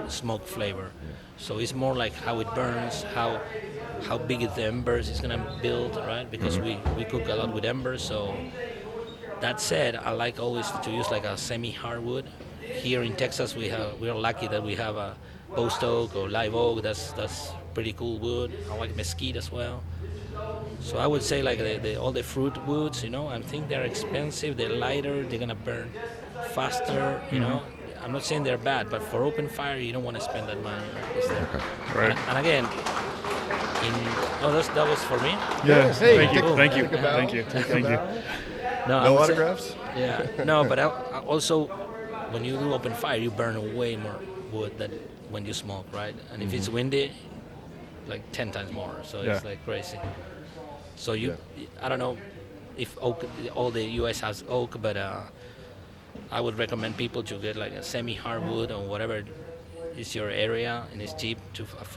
smoke flavor. So it's more like how it burns, how big the embers is gonna build, right? Because we cook a lot with embers. So that said, I like always to use like a semi-hardwood. Here in Texas, we are lucky that we have a post oak or live oak. That's pretty cool wood. I like mesquite as well. So I would say like all the fruit woods, I think they're expensive. They're lighter. They're gonna burn faster. I'm not saying they're bad, but for open fire, you don't want to spend that money. Right. And again, that was for me. Yeah. Hey, Thank you. take- Thank you. take a bow. Thank you. Take a Thank you. bow. No, No I'm saying- autographs? Yeah. No, but I also, when you do open fire, you burn way more wood than when you smoke, right? And if it's windy, like 10 times more. So it's Yeah. like crazy. So I don't know if oak, all the U.S. has oak, but I would recommend people to get like a semi-hardwood or whatever is your area and it's cheap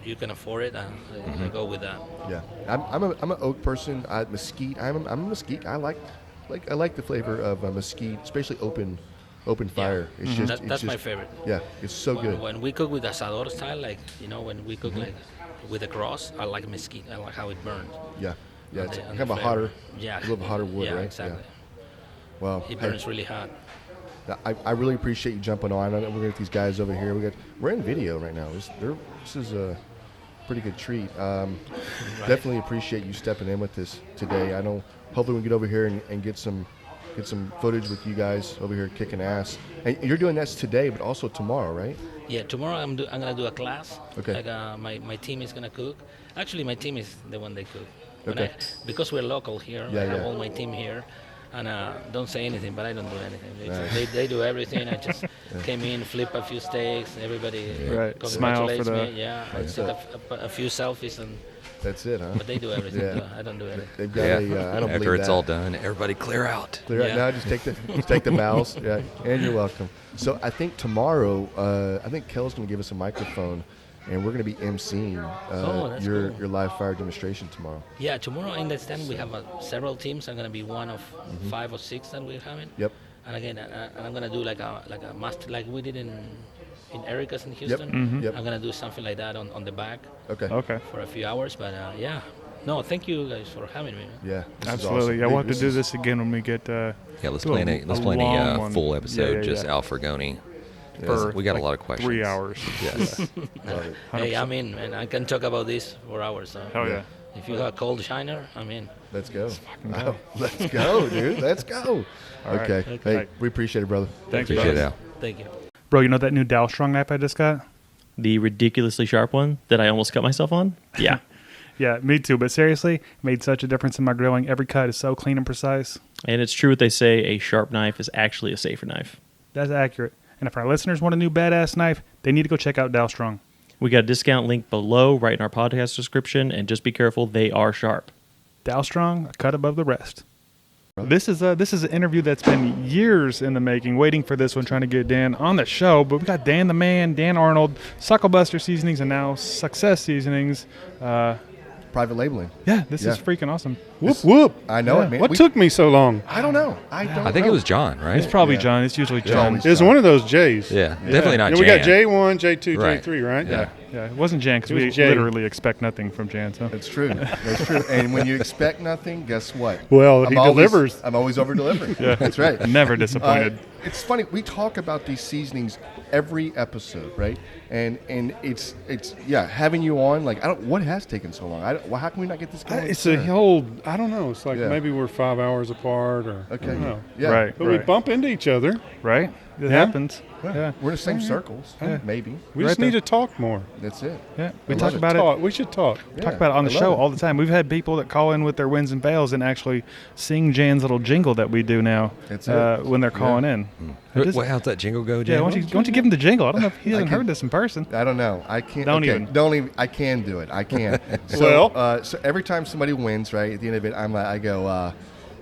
you can afford it. I go with that. Yeah. I'm an oak person. Mesquite. I'm a mesquite. I like the flavor of mesquite, especially open fire. It's just That's my favorite. Yeah, it's so good. When we cook with asador style, like when we cook like with a cross, I like mesquite. I like how it burns. Yeah. Yeah, on it's the- on kind the of a flavor. hotter, Yeah. a little hotter wood, Yeah, right? exactly. Yeah. Well, It hey, burns really hot. I really appreciate you jumping on. I know we're gonna get these guys over here. We're in video right now. This is a pretty good treat. Definitely appreciate you stepping in with this today. I know. Hopefully we can get over here and get some footage with you guys over here kicking ass. And you're doing this today, but also tomorrow, right? Yeah, tomorrow I'm gonna do a class. Okay. Like my team is gonna cook. Actually, my team is the one they cook. Okay. Because we're local here, Yeah, I have yeah. all my team here, and don't say anything, but I don't do anything. Nice. They do everything. I just came in, flip a few steaks. Everybody Right. congratulates Smile for me. the- Yeah, I That's take a few selfies, and That's it, huh? but they do everything. Yeah. I don't do anything. They've got Yeah. I don't After believe it's that. all done, everybody clear out. Clear out Yeah. now. Just take the bows. Yeah, and you're welcome. So I think tomorrow, I think Kel's going to give us a microphone, and we're going to be emceeing that's your cool. your live fire demonstration tomorrow. Yeah, tomorrow in the stand we have several teams. I'm gonna be one of 5 or 6 that we're having. Yep. And again, I'm gonna do like a master, like we did in Erica's in Houston. Yep. I'm gonna do something like that on the back Okay. Okay. for a few hours. But yeah, no, thank you guys for having me. Man. Yeah. This is Absolutely. awesome. Yeah, we'll have to This do is- this again when we get. Yeah, let's do plan a long one. full episode, Yeah, just yeah. Al Frugoni. For We got like a lot of questions. 3 hours. Yes. Love it. Hey, I'm in, man. I can talk about this for hours. So Hell yeah. if you have a cold shiner, I'm in. Let's go. go. Let's go, dude. Let's go. All right. Okay. Okay. Hey, we appreciate it, brother. Thanks, Appreciate it, brother. Al. Thank you. Bro, you know that new Dalstrong knife I just got? The ridiculously sharp one that I almost cut myself on? Yeah. Yeah, me too. But seriously, made such a difference in my grilling. Every cut is so clean and precise. And it's true what they say, a sharp knife is actually a safer knife. That's accurate. And if our listeners want a new badass knife, they need to go check out Dalstrong. We got a discount link below right in our podcast description, and just be careful, they are sharp. Dalstrong, a cut above the rest. This is an interview that's been years in the making, waiting for this one, trying to get Dan on the show. But we got Dan the Man, Dan Arnold, Sucklebusters Seasonings, and now Success Seasonings. Private labeling. Yeah, this Yeah. is freaking awesome. Whoop, whoop. I know Yeah. it, man. What took me so long? I don't know. I think it was John, right? It's probably Yeah. John. It's usually It's John. always It's John. one of those J's. Yeah, definitely not And we got Jan. J1, J2, Right. J3, right? Yeah. Yeah, it wasn't Jan because It was we Jay. literally expect nothing from Jan. So That's true. That's true. And when you expect nothing, guess what? Well, he delivers. I'm always over delivering. That's right. never disappointed. it's funny. We talk about these seasonings every episode, right? And it's having you on. Like, what has taken so long? How can we not get this going? It's a whole. I don't know. It's like maybe we're 5 hours apart, or okay. I don't know. Yeah. Right. But we bump into each other. Right. It Yeah. happens. Yeah. We're in the same circles, maybe. We just need to talk more. That's it. Yeah. I We love talk it. about it. We should talk. Talk about it on the I love show it. all the time. We've had people that call in with their wins and fails and actually sing Jan's little jingle that we do now That's it. when they're calling in. How's that jingle go, Jan? Yeah, why don't you give him the jingle? I don't know if he hasn't heard this in person. I don't know. I can't. Don't okay, even. Don't even. I can do it. I can. So, Well. so every time somebody wins, right at the end of it, I go,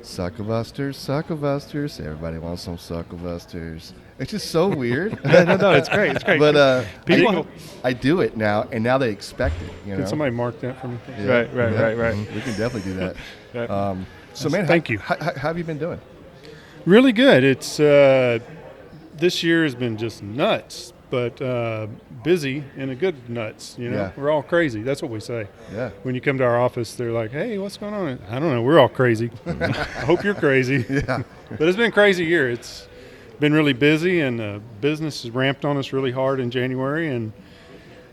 Sucklebusters, Sucklebusters. Everybody wants some Sucklebusters. It's just so weird. No, it's great. It's great. But People- I do it now, and now they expect it. You know? Can somebody mark that for me? Yeah. Right. We can definitely do that. Right. So, man, Thank you. How have you been doing? Really good. It's this year has been just nuts, but busy in a good nuts. You know, Yeah. we're all crazy. That's what we say. Yeah. When you come to our office, they're like, "Hey, what's going on?" I don't know. We're all crazy. I hope you're crazy. Yeah. But it's been a crazy year. It's been really busy, and business has ramped on us really hard in January, and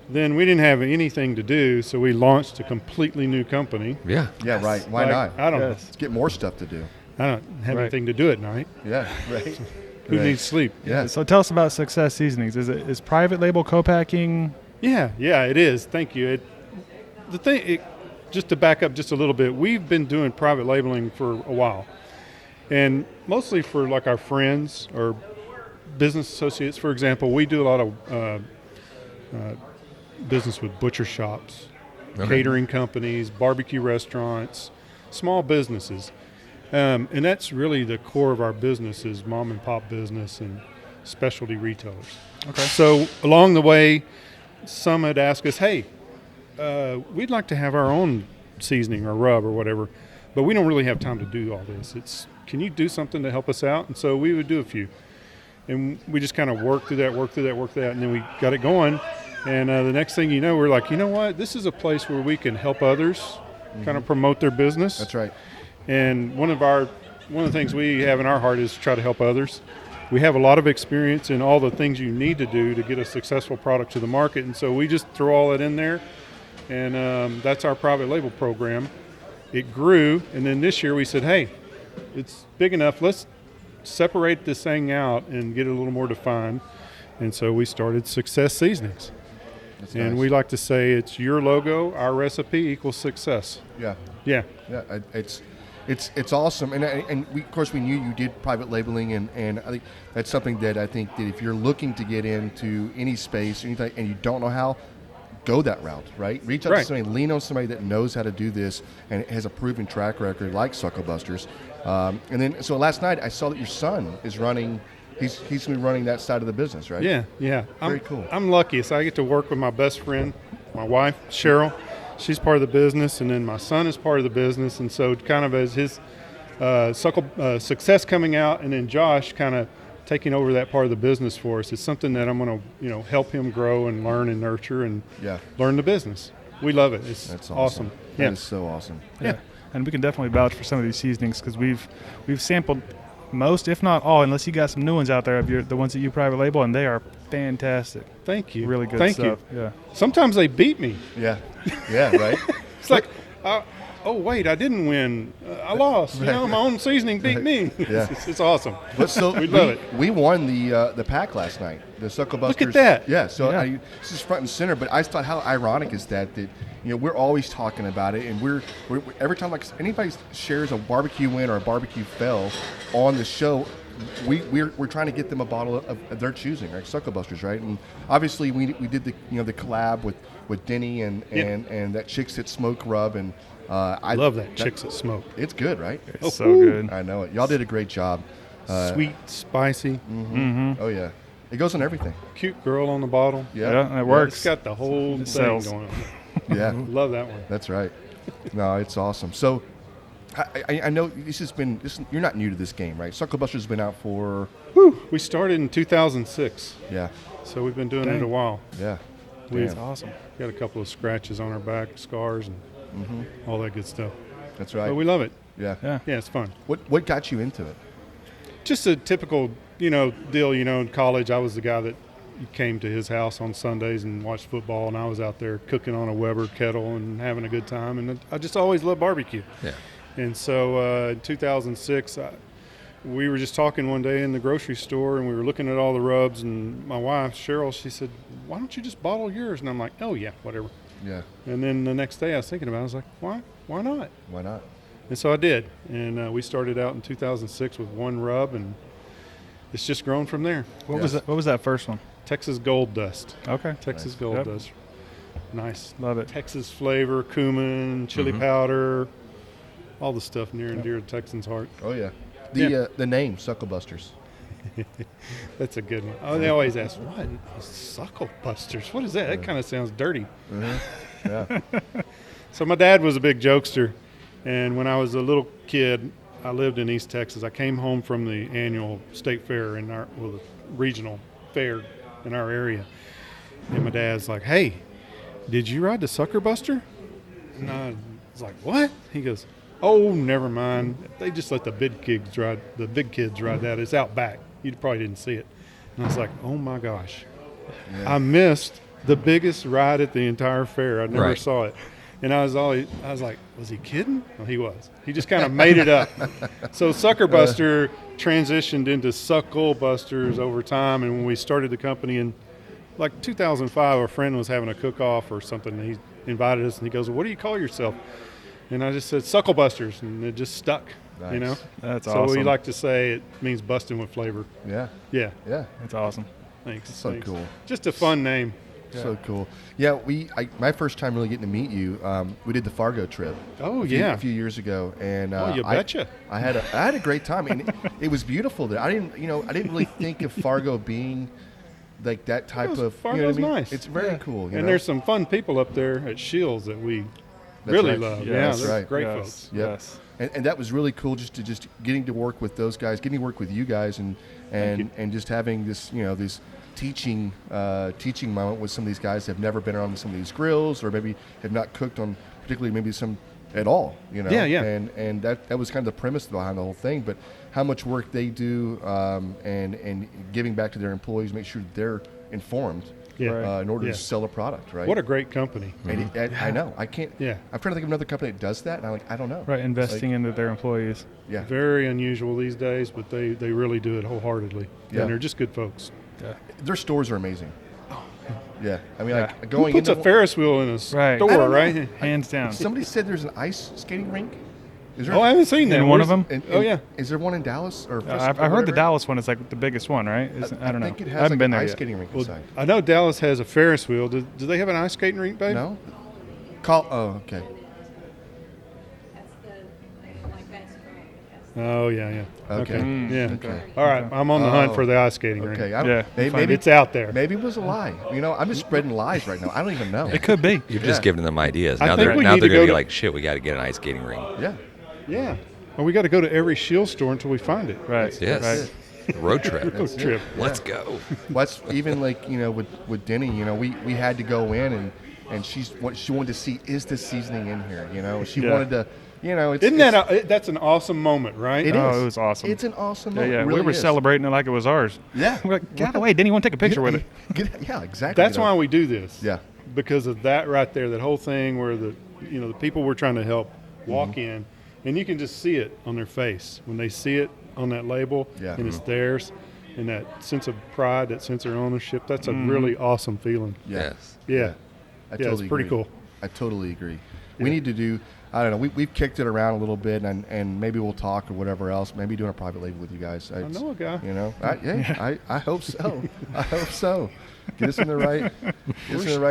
then we didn't have anything to do, so we launched a completely new company. Yeah. Yeah. Right. Why Like, not? I don't know. Let's get more stuff to do. I don't have anything to do at night. Yeah. Right. Who Right. needs sleep? Yeah. So tell us about Success Seasonings. Is private label co-packing? Yeah, it is. Thank you. Just to back up just a little bit, we've been doing private labeling for a while, and mostly for like our friends or business associates. For example, we do a lot of business with butcher shops, catering companies, barbecue restaurants, small businesses. And that's really the core of our business is mom and pop business and specialty retailers. Okay. So along the way, some had asked us, hey, we'd like to have our own seasoning or rub or whatever, but we don't really have time to do all this. Can you do something to help us out? And so we would do a few. And we just kind of worked through that, and then we got it going. And the next thing you know, we're like, you know what? This is a place where we can help others kind of promote their business. That's right. And one of the things we have in our heart is to try to help others. We have a lot of experience in all the things you need to do to get a successful product to the market, and so we just throw all that in there, and that's our private label program. It grew, and then this year we said, hey, it's big enough. Let's separate this thing out and get it a little more defined, and so we started Success Seasonings. That's And nice. we like to say it's your logo, our recipe equals success. Yeah. Yeah. Yeah, it's awesome, and we, of course we knew you did private labeling, and I think that's something that I think that if you're looking to get into any space, anything, and you don't know how, go that route, right? Reach out to somebody, lean on somebody that knows how to do this and has a proven track record like Sucklebusters. And then so last night I saw that your son is running. He's going to be running that side of the business, right? Yeah. Very cool. I'm lucky, so I get to work with my best friend, my wife, Cheryl. She's part of the business, and then my son is part of the business. And so kind of as his success coming out, and then Josh kind of taking over that part of the business for us, it's something that I'm going to help him grow and learn and nurture and learn the business. We love it. That's awesome. That is so awesome. Yeah. And we can definitely vouch for some of these seasonings because we've sampled most, if not all, unless you got some new ones out there of the ones that you private label, and they are fantastic. Thank you. Really good Thank stuff. you. Yeah. Sometimes they beat me. Yeah. Yeah, right? It's like, oh, wait, I didn't win. I lost. You know, my own seasoning beat me. Yeah. It's awesome. But so we love it. We won the pack last night, the Sucklebusters. Look at that. Yeah, so this is front and center, but I just thought how ironic is that we're always talking about it, and we're every time like anybody shares a barbecue win or a barbecue fail on the show, we're trying to get them a bottle of their choosing, right? Sucklebusters, right? And obviously we did the the collab with Denny and that Chicks That Smoke rub, and I love that Chicks That Smoke. It's good, right? It's so good. I know it. Y'all did a great job. Sweet, spicy. Oh yeah, it goes on everything. Cute girl on the bottle. Yeah, it works. It's got the whole thing sells. going on. Yeah, Love that one. That's right. No, it's awesome. So, I know you're not new to this game, right? Sucklebusters has been out for. We started in 2006. Yeah. So we've been doing it a while. Yeah. We've awesome. got a couple of scratches on our back, scars, and all that good stuff. That's right. But we love it. Yeah. Yeah, it's fun. What got you into it? Just a typical deal, in college I was the guy that came to his house on Sundays and watched football, and I was out there cooking on a Weber kettle and having a good time, and I just always loved barbecue. Yeah. And so in 2006, we were just talking one day in the grocery store, and we were looking at all the rubs, and my wife, Cheryl, she said, why don't you just bottle yours? And I'm like, oh, yeah, whatever. Yeah. And then the next day I was thinking about it. I was like, why not? Why not? And so I did. And we started out in 2006 with one rub, and it's just grown from there. What was that first one? Texas Gold Dust. Okay. Texas Nice. Gold Yep. Dust. Nice. Love it. Texas flavor, cumin, chili powder, all the stuff near and dear to Texans' heart. Oh yeah. Yeah. The name Sucklebusters. That's a good one. Oh, they always ask, what? Sucklebusters? What is that? That kind of sounds dirty. Yeah. So my dad was a big jokester, and when I was a little kid, I lived in East Texas. I came home from the annual state fair the regional fair in our area, and my dad's like, "Hey, did you ride the Suckerbuster?" And I was like, "What?" He goes, "Oh, never mind. They just let the big kids ride that. It's out back. You probably didn't see it." And I was like, "Oh my gosh, I missed the biggest ride at the entire fair. I never Right. saw it." And I was like, was he kidding? Well, he was. He just kind of made it up. So Suckerbuster transitioned into Sucklebusters over time. And when we started the company in like 2005, a friend was having a cook-off or something. And he invited us, and he goes, well, what do you call yourself? And I just said Sucklebusters, and it just stuck, Nice. That's So awesome. we like to say it means busting with flavor. Yeah. Yeah, Yeah. That's awesome. thanks. So thanks. cool. Just a fun name. So cool. Yeah, my first time really getting to meet you, we did the Fargo trip. Oh, a few, yeah. a few years ago, and Oh, you betcha. I had a great time, and it was beautiful there. I didn't really think of Fargo being like that type of. Fargo's you know what I mean? nice. It's very cool. And there's some fun people up there at Shields that we That's really right. love. Yeah, Yeah, that's they're right. great Yes. folks. Yep. Yes. And that was really cool, just getting to work with those guys, getting to work with you guys, and just having this this teaching moment with some of these guys that have never been around some of these grills, or maybe have not cooked on particularly maybe some at all. Yeah, yeah. And that was kind of the premise behind the whole thing. But how much work they do, and giving back to their employees, make sure they're informed. Yeah. In order Yeah. to sell a product, right? What a great company. And I know I can't. Yeah. I'm trying to think of another company that does that, and I don't know. Right, investing into their employees. Yeah. Very unusual these days, but they really do it wholeheartedly. Yeah. And they're just good folks. Their stores are amazing. Yeah, I mean, Yeah. like going Who puts a into Ferris wheel in a Right. store, I don't know. right? Hands down. somebody said there's an ice skating rink. Is there? Oh, I haven't seen that. In one of Where's- them? Oh, yeah. Is there one in Dallas or? I've heard the Dallas one is like the biggest one, right? I don't know. I think it I has haven't like been an there ice yet. skating rink Well, inside. I know Dallas has a Ferris wheel. Do they have an ice skating rink, babe? No. Oh, okay. Oh, yeah. Okay. Yeah. Okay. All right. I'm on the hunt Oh. for the ice skating Okay. rink. I don't, Yeah, maybe It's out there. maybe it was a lie. I'm just spreading lies right now. I don't even know. It could be. You're just Yeah. giving them ideas. I Now think they're we now need they're to gonna go be to- like, shit, we got to get an ice skating ring. Yeah. Yeah. Well, we got to go to every Shield store until we find it. Right. Yes. Right. Road trip. Road trip. Let's go. Well, that's even like with Denny. We had to go in and she wanted to see, is the seasoning in here? She Yeah. wanted to. It's, Isn't that that's an awesome moment, right? It Oh, is. it was awesome. It's an awesome Yeah, moment. yeah. It really We were is. celebrating it like it was ours. Yeah. We're like, get out of the way. Didn't want to take a picture with it. Yeah, exactly. That's why we do this. Yeah. Because of that right there, that whole thing where the people we're trying to help walk in, and you can just see it on their face when they see it on that label, Yeah. and it's theirs, and that sense of pride, that sense of ownership. That's a really awesome feeling. Yes. Yeah. I Yeah, it's pretty cool. I totally agree. We need to do. I don't know. We've kicked it around a little bit, and maybe we'll talk or whatever else. Maybe doing a private label with you guys. I know a guy. I hope so. I hope so. Get us in the right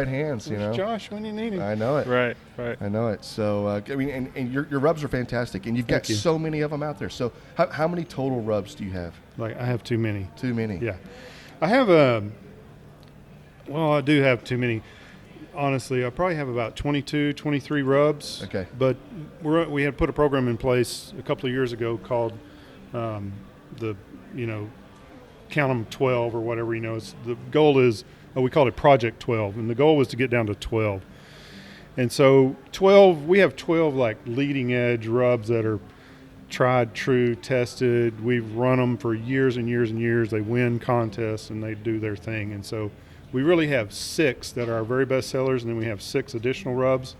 hands. Where's Josh when you need him? I know it. Right. I know it. So and your rubs are fantastic, and you've got Thank you. so many of them out there. So how many total rubs do you have? Like I have too many. Too many. Yeah. I have I do have too many. Honestly, I probably have about 22, 23 rubs. Okay. But we had put a program in place a couple of years ago called count them 12 or whatever. The goal is, we called it Project 12, and the goal was to get down to 12. And so we have 12 like leading edge rubs that are tried, true, tested. We've run them for years and years and years. They win contests and they do their thing. And so we really have 6 that are our very best sellers, and then we have 6 additional rubs.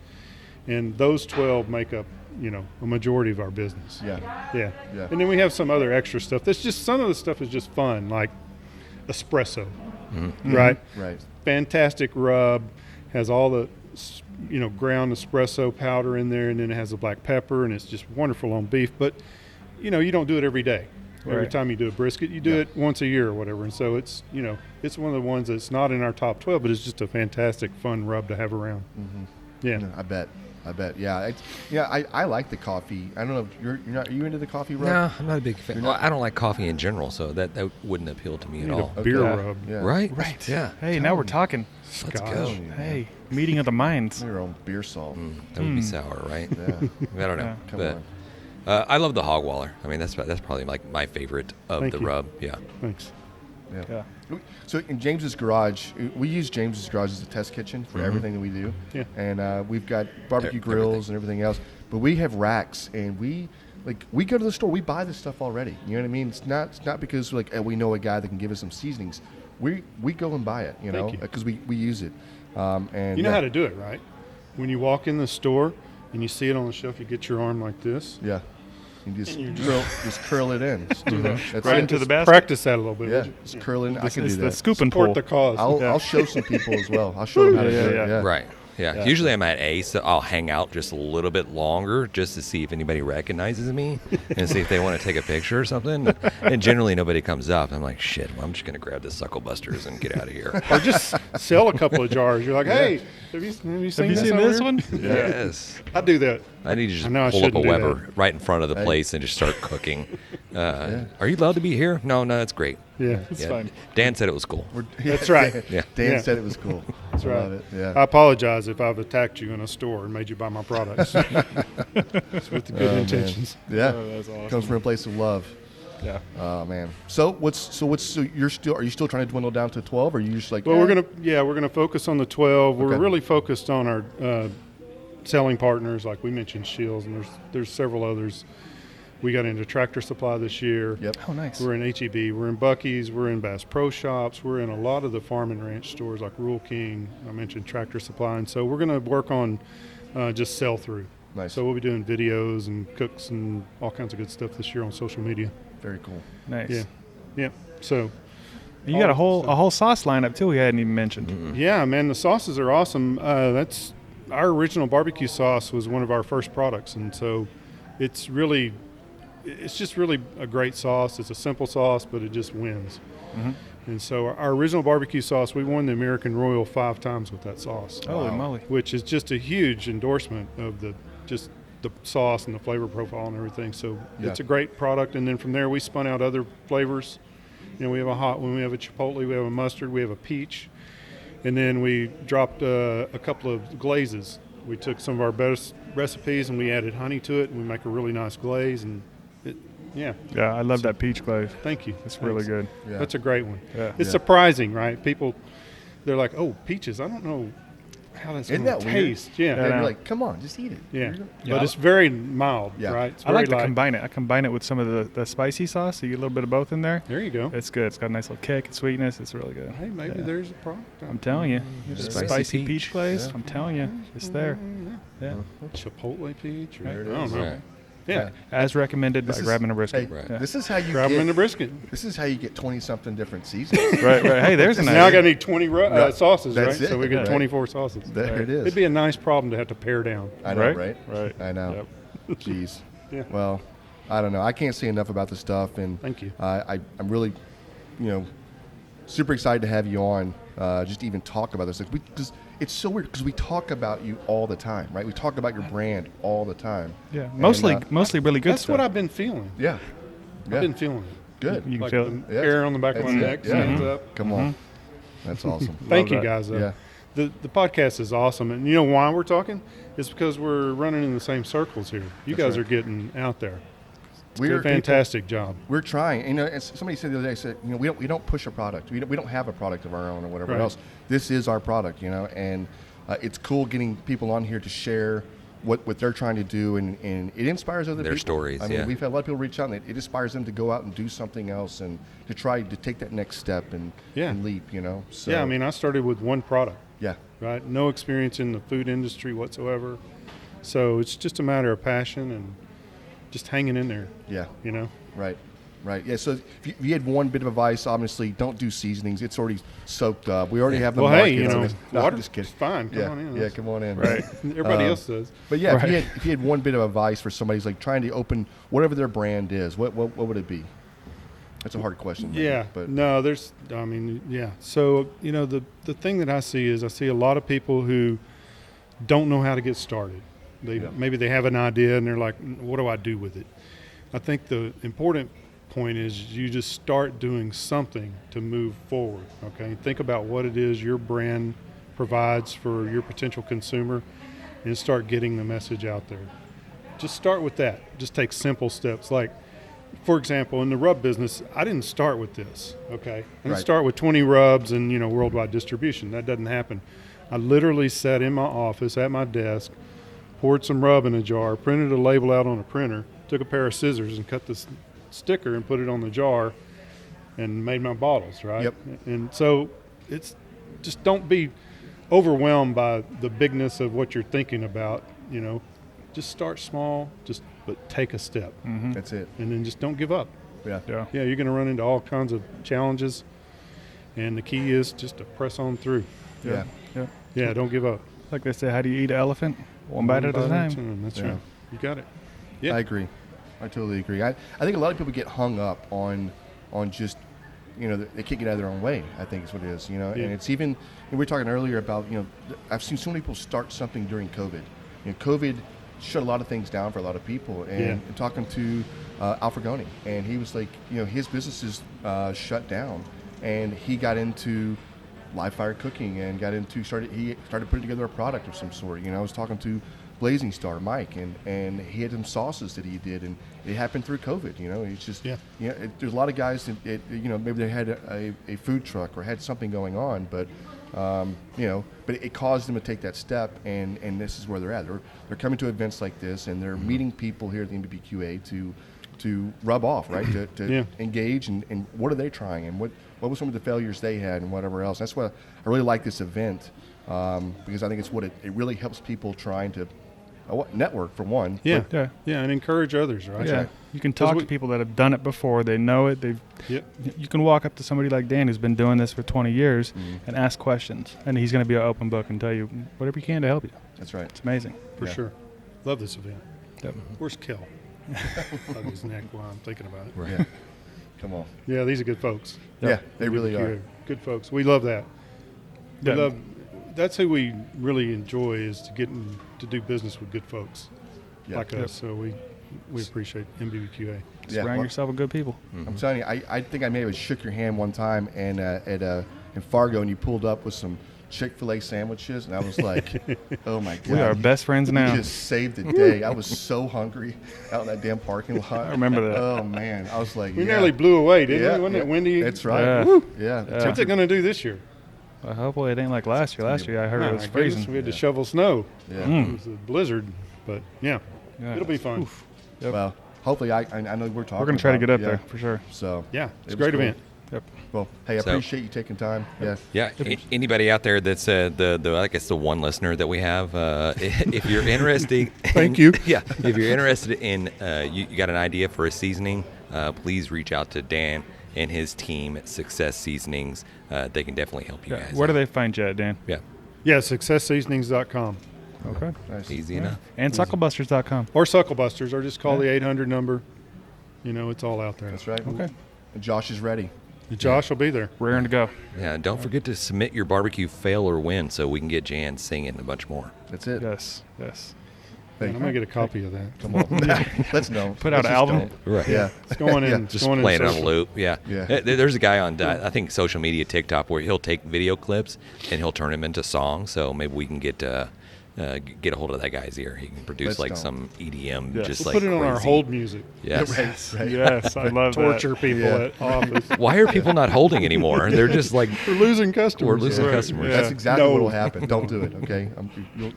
And those 12 make up, a majority of our business. Yeah. And then we have some other extra stuff. That's just, some of the stuff is just fun, like espresso, right? Right. Fantastic rub, has all the, ground espresso powder in there, and then it has the black pepper, and it's just wonderful on beef. But, you don't do it every day. Every Right. time you do a brisket, you do it once a year or whatever. And so it's, it's one of the ones that's not in our top 12, but it's just a fantastic, fun rub to have around. Yeah. No, I bet. Yeah. I like the coffee. I don't know if you're not. Are you into the coffee rub? No, I'm not a big fan. Well, I don't like coffee in general, so that wouldn't appeal to me You at need all. a beer Okay. rub. Yeah. Right? Right. Yeah. Hey, now we're talking. Let's Scotch. go. Hey, meeting of the minds. Your own beer salt. That would be sour, right? Yeah. I don't know. Yeah. Come But on. I love the hog waller. I mean, that's probably like my favorite of Thank the you. rub. Yeah. Thanks. Yeah. So in James's garage, we use James's garage as a test kitchen for everything that we do. Yeah. And we've got barbecue Everything. grills and everything else. But we have racks, and we go to the store. We buy this stuff already. You know what I mean? It's not because we know a guy that can give us some seasonings. We go and buy it. Thank you. Because we use it. And You know how to do it, right? When you walk in the store and you see it on the shelf, you get your arm like this. Yeah. You just And you just curl it in. Just do that. That's Right it. into the Just basket. Practice that a little bit. Yeah. would you? Just curl it in. I can do It's the that. scoop and Support pull. the cause. I'll show some people as well. I'll show them how to do it. Yeah. Right. Yeah. Usually I'm at A, so I'll hang out just a little bit longer just to see if anybody recognizes me and see if they want to take a picture or something. And generally nobody comes up. I'm like, shit, well, I'm just going to grab this Sucklebusters and get out of here. Or just sell a couple of jars. You're like, hey, have you seen Have you this seen over this here? one? Yes. I do that. I need to just I know I pull up a shouldn't do Weber right in front of the place and just start cooking. Are you allowed to be here? No, that's great. Yeah. It's fine. Dan said it was cool. That's right. Yeah. Dan Yeah. said it was cool. That's I right. love it. Yeah. I apologize if I've attacked you in a store and made you buy my products. It's with the good intentions. Yeah. that's awesome. Comes from a place of love. Yeah. Oh man. So are you still trying to dwindle down to 12, or are you just like? Well, we're gonna focus on the 12. We're Okay. really focused on our selling partners, like we mentioned, Shields, and there's several others. We got into Tractor Supply this year. Yep. Oh, nice. We're in HEB. We're in Buc-ee's. We're in Bass Pro Shops. We're in a lot of the farm and ranch stores like Rural King. I mentioned Tractor Supply, and so we're going to work on just sell through. Nice. So we'll be doing videos and cooks and all kinds of good stuff this year on social media. Very cool. Nice. Yeah. So You got a whole sauce lineup too. We hadn't even mentioned. yeah, man, the sauces are awesome. That's our original barbecue sauce was one of our first products, and so it's just really a great sauce. It's a simple sauce, but it just wins. And so our original barbecue sauce, we won the American Royal 5 times with that sauce. Holy moly! Which is just a huge endorsement of the sauce and the flavor profile and everything. So it's a great product. And then from there, we spun out other flavors. We have a hot one, we have a chipotle, we have a mustard, we have a peach. And then we dropped a couple of glazes. We took some of our best recipes and we added honey to it, and we make a really nice glaze. And Yeah, I love that peach glaze. Thank you. It's really good. Yeah. That's a great one. Yeah. It's surprising, right? People, they're like, "Oh, peaches. I don't know how that's Isn't going to that weird? taste." Yeah, And you're like, come on, just eat it. yeah. Yeah. But it's very mild, Yeah. right? It's I like very to combine it. I combine it with some of the spicy sauce. So you get a little bit of both in there. There you go. It's good. It's got a nice little kick and sweetness. It's really good. Hey, maybe there's a product. I'm telling you, the Spicy spicy peach. peach glaze. Yeah. I'm telling you, it's there. Yeah, Chipotle peach. Or, There it I don't is. know. Right. Yeah, as recommended by This is- grabbing a brisket. Hey, Right. Yeah. this is how you grab them in the get. brisket. This is how you get 20-something different seasons. Right. Hey, there's a Now I nice. got to need 20 Yeah, sauces, right? that's it. So we get Right. 24 sauces. There it is. It'd be a nice problem to have to pare down. I know, right? Right. I know. Jeez. Yeah. Well, I don't know. I can't say enough about this stuff, and Thank you. I'm really, super excited to have you on. Just to even talk about this, because it's so weird. Because we talk about you all the time, right? We talk about your brand all the time. Yeah, And, mostly really good That's stuff. what I've been feeling. Yeah. I've been feeling it. Good. You can Like feel the it. Yeah. hair on the back of my That's it. neck Yeah. stands up. Come on. That's awesome. Thank you that. guys. Yeah. The podcast is awesome, and you know why we're talking? It's because we're running in the same circles here. You That's guys right. are getting out there. We're a fantastic job. We're trying. As somebody said the other day, said, we don't push a product. We don't have a product of our own or whatever Right. else. This is our product, and it's cool getting people on here to share what they're trying to do, and it inspires other Their people. stories, I mean, yeah. we've had a lot of people reach out, and it inspires them to go out and do something else and to try to take that next step and leap, you know. So, Yeah, I mean, I started with one product. Yeah. Right? No experience in the food industry whatsoever. So it's just a matter of passion and just hanging in there. Yeah. You know? Right. Right. Yeah. So if you had one bit of advice, obviously, don't do seasonings. It's already soaked up. We already have the Well, market. hey, you know, no, I'm water's just kidding. fine. Come yeah. on in. Yeah. Come on in. Right. Everybody else does. But yeah, Right. if you had one bit of advice for somebody who's like trying to open whatever their brand is, what would it be? That's a hard question. maybe, Yeah. But No, yeah. So, you know, the thing that I see is I see a lot of people who don't know how to get started. Maybe they have an idea and they're like, what do I do with it? I think the important point is you just start doing something to move forward. Okay, think about what it is your brand provides for your potential consumer and start getting the message out there. Just start with that. Just take simple steps. Like, for example, in the rub business, I didn't start with this. Okay, I didn't Right. start with 20 rubs and, you know, worldwide distribution. That doesn't happen. I literally sat in my office at my desk, poured some rub in a jar, printed a label out on a printer, took a pair of scissors and cut this sticker and put it on the jar and made my bottles, right? Yep. And so it's just don't be overwhelmed by the bigness of what you're thinking about, you know. Just start small, but take a step. that's it. And then just don't give up. Yeah. Yeah. Yeah, you're going to run into all kinds of challenges, and the key is just to press on through. Yeah. Yeah. Yeah, don't give up. Like they say, how do you eat an elephant? One bite at a time. That's Yeah. right. You got it. Yeah. I agree. I totally agree. I think a lot of people get hung up on just, you know, they can't get out of their own way, I think is what it is, you know. Yeah. And it's even, and we were talking earlier about, you know, I've seen so many people start something during COVID. You know, COVID shut a lot of things down for a lot of people. And talking to Frugoni, and he was like, you know, his business is shut down, and he got into live fire cooking and he started putting together a product of some sort. You know, I was talking to Blazing Starr, Mike, and he had some sauces that he did, and it happened through COVID. You know, it's just, you know, there's a lot of guys that, you know, maybe they had a food truck or had something going on, but, you know, but it caused them to take that step, and this is where they're at. They're coming to events like this, and they're meeting people here at the NBBQA to rub off, right? to engage, and what are they trying, and what were some of the failures they had, and whatever else. That's why I really like this event, because I think it's what it really helps people trying to network, for one. Yeah. but- And encourage others, right? Yeah, you can talk to people that have done it before. They know it. You can walk up to somebody like Dan who's been doing this for 20 years and ask questions, and he's going to be an open book and tell you whatever he can to help you. That's right. It's amazing. For sure. Love this event. Yep. Where's Kel? Hug his neck while I'm thinking about it. Yeah. Come on. Yeah, these are good folks. Yeah, they really are. Good folks. We love that. We Yeah. love. That's who we really enjoy, is to getting to do business with good folks like us. So we appreciate NBBQA. Surround yourself with good people. I'm telling you, I think I may have shook your hand one time and in Fargo, and you pulled up with some Chick-fil-A sandwiches, and I was like, oh my God. We are best friends now. You just saved the day. I was so hungry out in that damn parking lot. I remember that. Oh man, I was like, We nearly blew away, didn't we? Yeah, Wasn't yeah. it windy? That's right. Yeah. Woo. Yeah. What's it going to do this year? Well, hopefully it ain't like last year. Last year I heard it was My freezing. goodness, we had to shovel snow. Yeah. It was a blizzard, but yeah. It'll be fun. Yep. Well, hopefully I know we're talking. We're going to try to about- get up yeah. there for sure. So Yeah, it's it a was great cool. event. Yep. Well, hey, I So- appreciate you taking time. Yeah. Yeah, anybody out there that's the I guess the one listener that we have, if you're interested, Thank you. Yeah, if you're interested in you got an idea for a seasoning, please reach out to Dan and his team at Success Seasonings. They can definitely help you guys. Where do they find you at, Dan? Yeah, Yeah, successseasonings.com. Okay. Nice. easy enough. And Sucklebusters.com. Or Sucklebusters, or just call the 800 number. You know, it's all out there. That's right. Okay. And Josh is ready. Josh will be there. Raring to go. Yeah, and don't forget to submit your barbecue fail or win so we can get Jan singing a bunch more. That's it. Yes. Yes. Man, I'm going to get a copy of that. Come on. Let's know. Put out Let's an just album? don't. Right. Yeah. It's going in. Yeah. It's Just going in playing it on a social. loop. Yeah. Yeah. There's a guy on, I think, social media, TikTok, where he'll take video clips and he'll turn them into songs. So maybe we can get get a hold of that guy's ear. He can produce some EDM, Yeah. just We'll like put it on our crazy. hold music. Yes. Yes, I love Torture that. people at office. Why are people not holding anymore? They're just like, We're losing customers. we're losing Right. customers. Yeah. That's exactly No. what will happen. Don't do it, okay?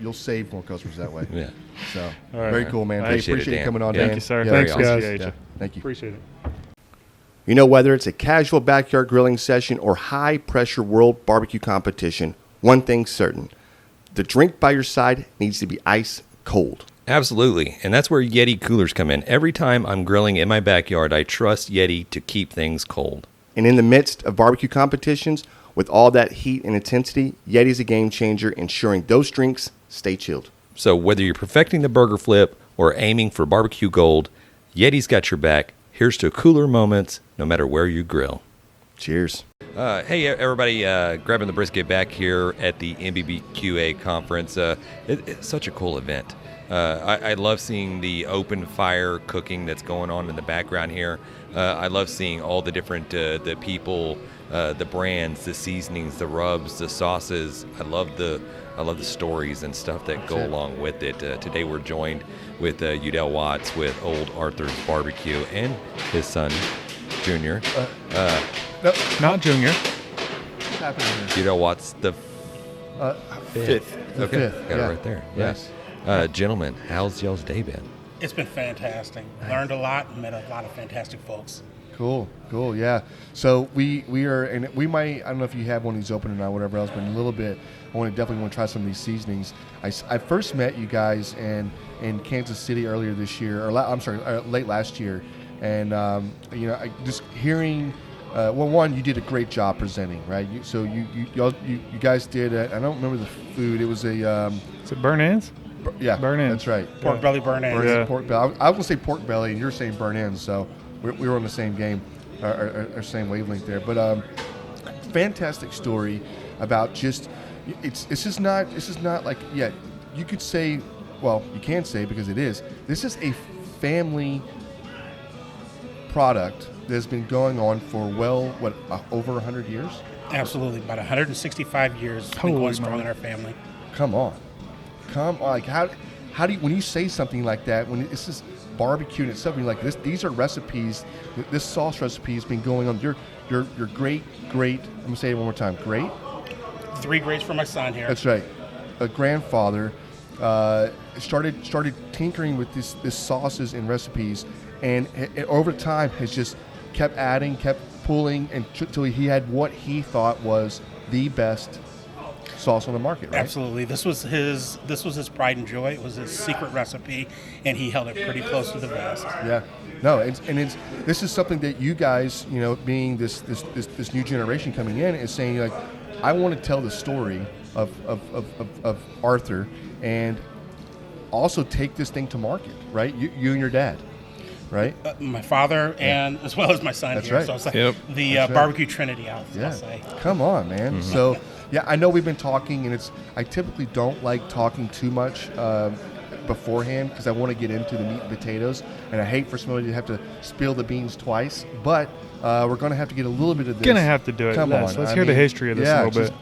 You'll save more customers that way. Yeah. So, right. very cool, man. I Hey, appreciate it, appreciate you Dan. coming on, Yeah. Dan. Thank you, sir. Yeah, Thanks, very guys. awesome. Appreciate Yeah, you. thank you. Appreciate it. You know, whether it's a casual backyard grilling session or high-pressure world barbecue competition, one thing's certain. The drink by your side needs to be ice cold. Absolutely. And that's where YETI Coolers come in. Every time I'm grilling in my backyard, I trust YETI to keep things cold. And in the midst of barbecue competitions, with all that heat and intensity, YETI's a game changer, ensuring those drinks stay chilled. So whether you're perfecting the burger flip or aiming for barbecue gold, YETI's got your back. Here's to cooler moments, no matter where you grill. Cheers. Hey, everybody, grabbing the brisket back here at the NBBQA conference. It's such a cool event. I love seeing the open fire cooking that's going on in the background here. I love seeing all the different the people, the brands, the seasonings, the rubs, the sauces. I love the stories and stuff that go along with it. Today we're joined with Eudell Watts with Old Arthur's Barbecue and his son, Junior. Not Junior. What's happening here? Eudell Watts, the Fifth. The okay, fifth, got yeah. it right there. Nice. Yes. Gentlemen, how's y'all's day been? It's been fantastic. Learned a lot and met a lot of fantastic folks. Cool, yeah. So we are, and we might, I don't know if you have one of these open or not, whatever else, but in a little bit, I definitely want to try some of these seasonings. I first met you guys in Kansas City earlier this year, late last year, and I just hearing. One, you did a great job presenting, right? You guys did. I don't remember the food. It was a. Is it burn ends? Yeah, burn ends. That's right. Pork belly burn ends. Yeah. Pork belly. I was gonna say pork belly, and you're saying burn ends. So we were on the same game, or same wavelength there. But fantastic story about just. This is not like you could say, well, you can say because it is. This is a family product that's been going on for over 100 years. Absolutely, about 165 years. Been Holy going strong moly. in our family. Come on. Like how do you, when you say something like that, when this is barbecue in itself, you're like these are recipes. This sauce recipe has been going on. Your great. I'm gonna say it one more time. Great. 3 grades for my son here. That's right. A grandfather started tinkering with this sauces and recipes, and over time has just kept adding, kept pulling, until he had what he thought was the best sauce on the market. Right? Absolutely. This was his pride and joy. It was his secret recipe, and he held it pretty close to the vest. Yeah. No, this is something that you guys, being this new generation coming in, is saying like, I want to tell the story of Arthur, and also take this thing to market, right? You and your dad, right? My father and as well as my son. That's here. right. So it's like That's the right. barbecue trinity. I'll say. Come on, man. So yeah, I know we've been talking, and I typically don't like talking too much beforehand because I want to get into the meat and potatoes, and I hate for somebody to have to spill the beans twice. But we're going to have to get a little bit of this. Gonna have to do it. Come Let's on. hear the history of this a little bit.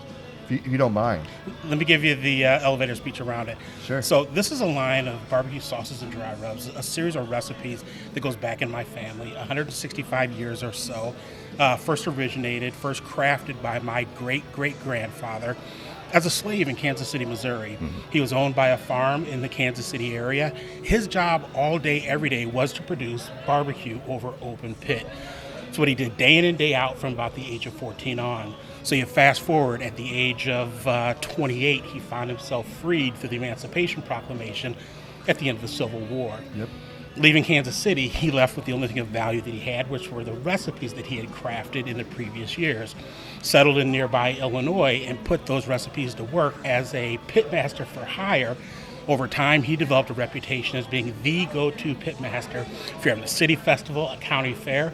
If you don't mind. Let me give you the elevator speech around it. Sure. So this is a line of barbecue sauces and dry rubs, a series of recipes that goes back in my family, 165 years or so. First crafted by my great-great-grandfather as a slave in Kansas City, Missouri. He was owned by a farm in the Kansas City area. His job all day, every day was to produce barbecue over open pit. It's what he did day in and day out from about the age of 14 on. So you fast forward, at the age of 28, he found himself freed through the Emancipation Proclamation at the end of the Civil War. Yep. Leaving Kansas City, he left with the only thing of value that he had, which were the recipes that he had crafted in the previous years. Settled in nearby Illinois and put those recipes to work as a pitmaster for hire. Over time, he developed a reputation as being the go-to pitmaster if you're having a city festival, a county fair,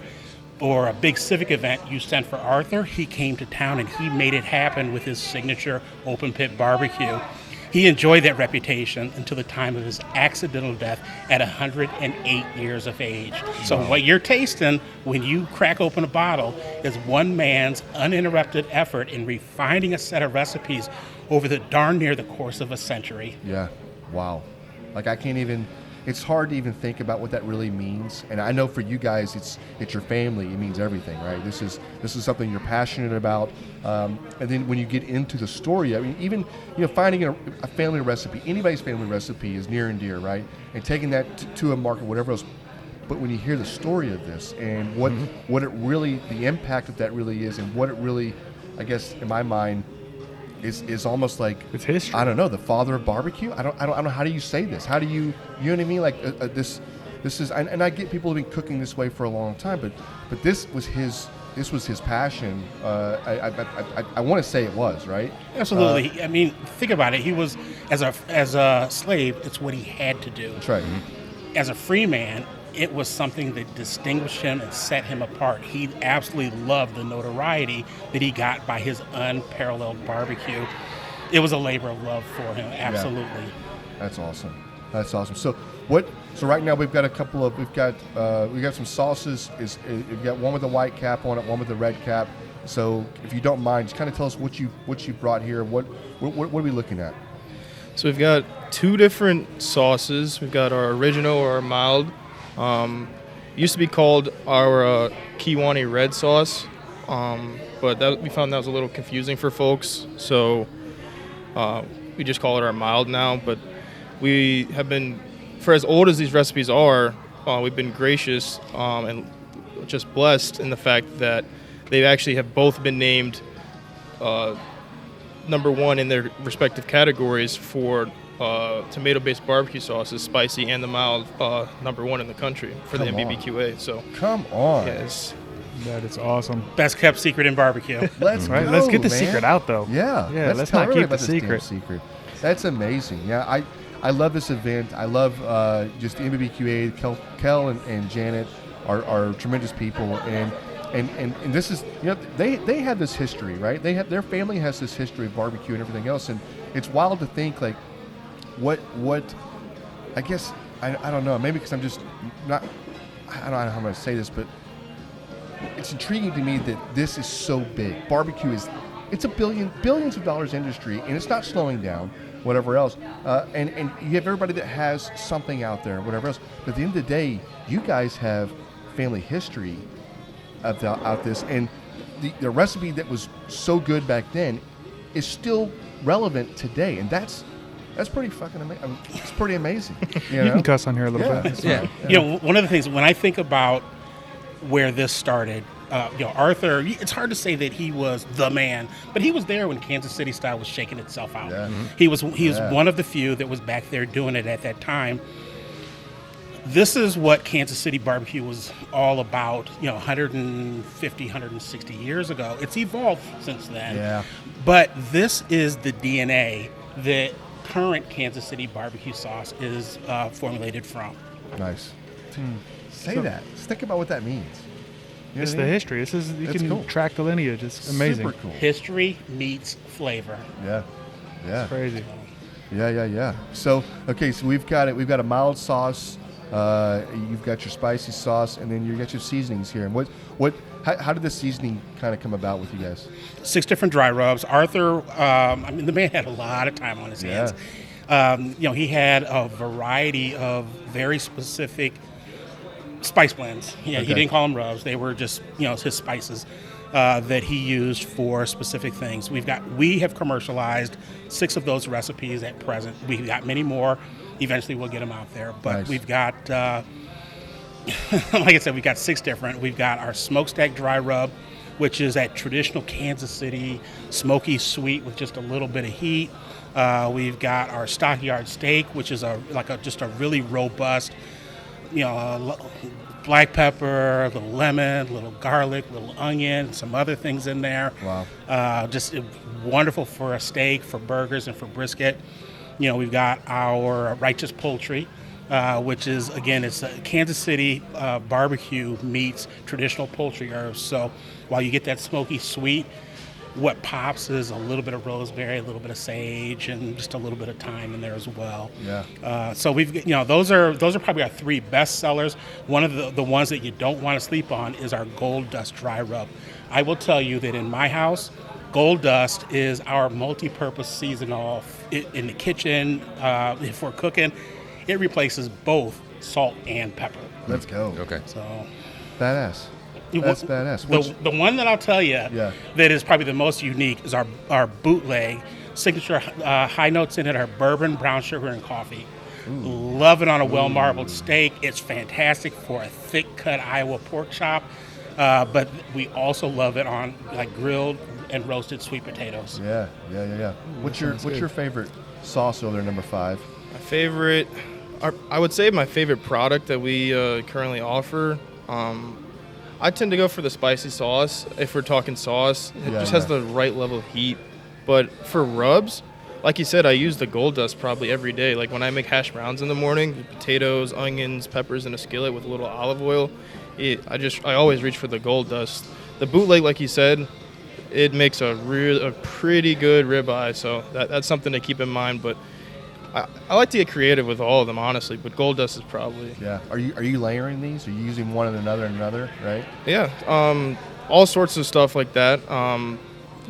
or a big civic event you sent for Arthur. He came to town and he made it happen with his signature open pit barbecue. He enjoyed that reputation until the time of his accidental death at 108 years of age. So what you're tasting when you crack open a bottle is one man's uninterrupted effort in refining a set of recipes over the darn near the course of a century. Yeah. Wow. Like I can't even. It's hard to even think about what that really means. And I know for you guys, it's your family. It means everything, right? This is something you're passionate about. And then when you get into the story, I mean, even finding a family recipe, anybody's family recipe is near and dear, right? And taking that to a market, whatever else. But when you hear the story of this and what it really, the impact of that really is, and what it really, I guess, in my mind, is almost like it's history. I don't know, the father of barbecue. I don't know, how do you say this? How do you know what I mean? Like this is, and I get people have been cooking this way for a long time, but this was his passion. I want to say it was right. Absolutely. I mean, think about it. He was as a slave. It's what he had to do. That's right. As a free man, it was something that distinguished him and set him apart. He absolutely loved the notoriety that he got by his unparalleled barbecue. It was a labor of love for him, absolutely. Yeah. That's awesome. So right now we've got we've got some sauces. We've got one with the white cap on it, one with the red cap. So if you don't mind, just kind of tell us what you brought here. What are we looking at? So we've got two different sauces. We've got our original or our mild. Used to be called our Kiwani red sauce, but we found that was a little confusing for folks, so we just call it our mild now. But we have been, for as old as these recipes are, we've been gracious and just blessed in the fact that they actually have both been named number one in their respective categories for tomato-based barbecue sauces, spicy and the mild, number one in the country for the NBBQA. So come on, yes, that is awesome. Best kept secret in barbecue. Let's go, let's get the man. secret out though. Yeah, let's not keep the secret. That's amazing. Yeah, I love this event. I love just NBBQA. Kel and Janet are tremendous people, and this is they have this history, right? Their family has this history of barbecue and everything else, and it's wild to think like. What I guess I don't know, maybe because I'm just not, I don't know how I'm going to say this, but it's intriguing to me that this is so big. Barbecue it's a billions of dollars industry, and it's not slowing down, whatever else, and you have everybody that has something out there, whatever else, but at the end of the day, you guys have family history out this, and the recipe that was so good back then is still relevant today, and that's pretty fucking amazing. It's pretty amazing. You can cuss on here a little bit. Yeah. One of the things when I think about where this started, Arthur. It's hard to say that he was the man, but he was there when Kansas City style was shaking itself out. Yeah. He was one of the few that was back there doing it at that time. This is what Kansas City barbecue was all about. 150, 160 years ago. It's evolved since then. Yeah. But this is the DNA that current Kansas City barbecue sauce is formulated from. Nice. Say that. Let's think about what that means. It's the history. This is you can track the lineage. It's amazing. Super cool. History meets flavor. Yeah. It's crazy. Yeah. So we've got it. We've got a mild sauce. You've got your spicy sauce, and then you got your seasonings here. And how did the seasoning kind of come about with you guys? 6 different dry rubs. Arthur, the man had a lot of time on his hands. He had a variety of very specific spice blends. He didn't call them rubs. They were just, his spices that he used for specific things. We have commercialized 6 of those recipes at present. We've got many more. Eventually we'll get them out there. But nice. We've got, like I said, we've got 6 different. We've got our smokestack dry rub, which is that traditional Kansas City smoky sweet with just a little bit of heat. We've got our stockyard steak, which is just a really robust, black pepper, a little lemon, a little garlic, a little onion, some other things in there. Wow. Just wonderful for a steak, for burgers, and for brisket. We've got our righteous poultry, which is, again, it's a Kansas City barbecue meets traditional poultry herbs. So while you get that smoky sweet, what pops is a little bit of rosemary, a little bit of sage, and just a little bit of thyme in there as well. Yeah. So we've, those are probably our 3 best sellers. One of the ones that you don't want to sleep on is our Gold Dust Dry Rub. I will tell you that in my house, Gold Dust is our multi-purpose seasonal in the kitchen. If we're cooking, it replaces both salt and pepper. Let's go. Okay. So badass. That's badass. The one that I'll tell you that is probably the most unique is our bootleg. Signature high notes in it are bourbon, brown sugar, and coffee. Love it on a well-marbled steak. It's fantastic for a thick-cut Iowa pork chop. But we also love it on like grilled and roasted sweet potatoes. Yeah. What's your favorite sauce over there, number 5? My favorite, I would say my favorite product that we currently offer. I tend to go for the spicy sauce. If we're talking sauce, it just has the right level of heat. But for rubs, like you said, I use the Gold Dust probably every day. Like when I make hash browns in the morning, potatoes, onions, peppers in a skillet with a little olive oil. I always reach for the Gold Dust. The bootleg, like you said, it makes a pretty good ribeye. So that's something to keep in mind. But I like to get creative with all of them, honestly. But Gold Dust is probably. Yeah. Are you layering these? Are you using one and another, right? Yeah. All sorts of stuff like that.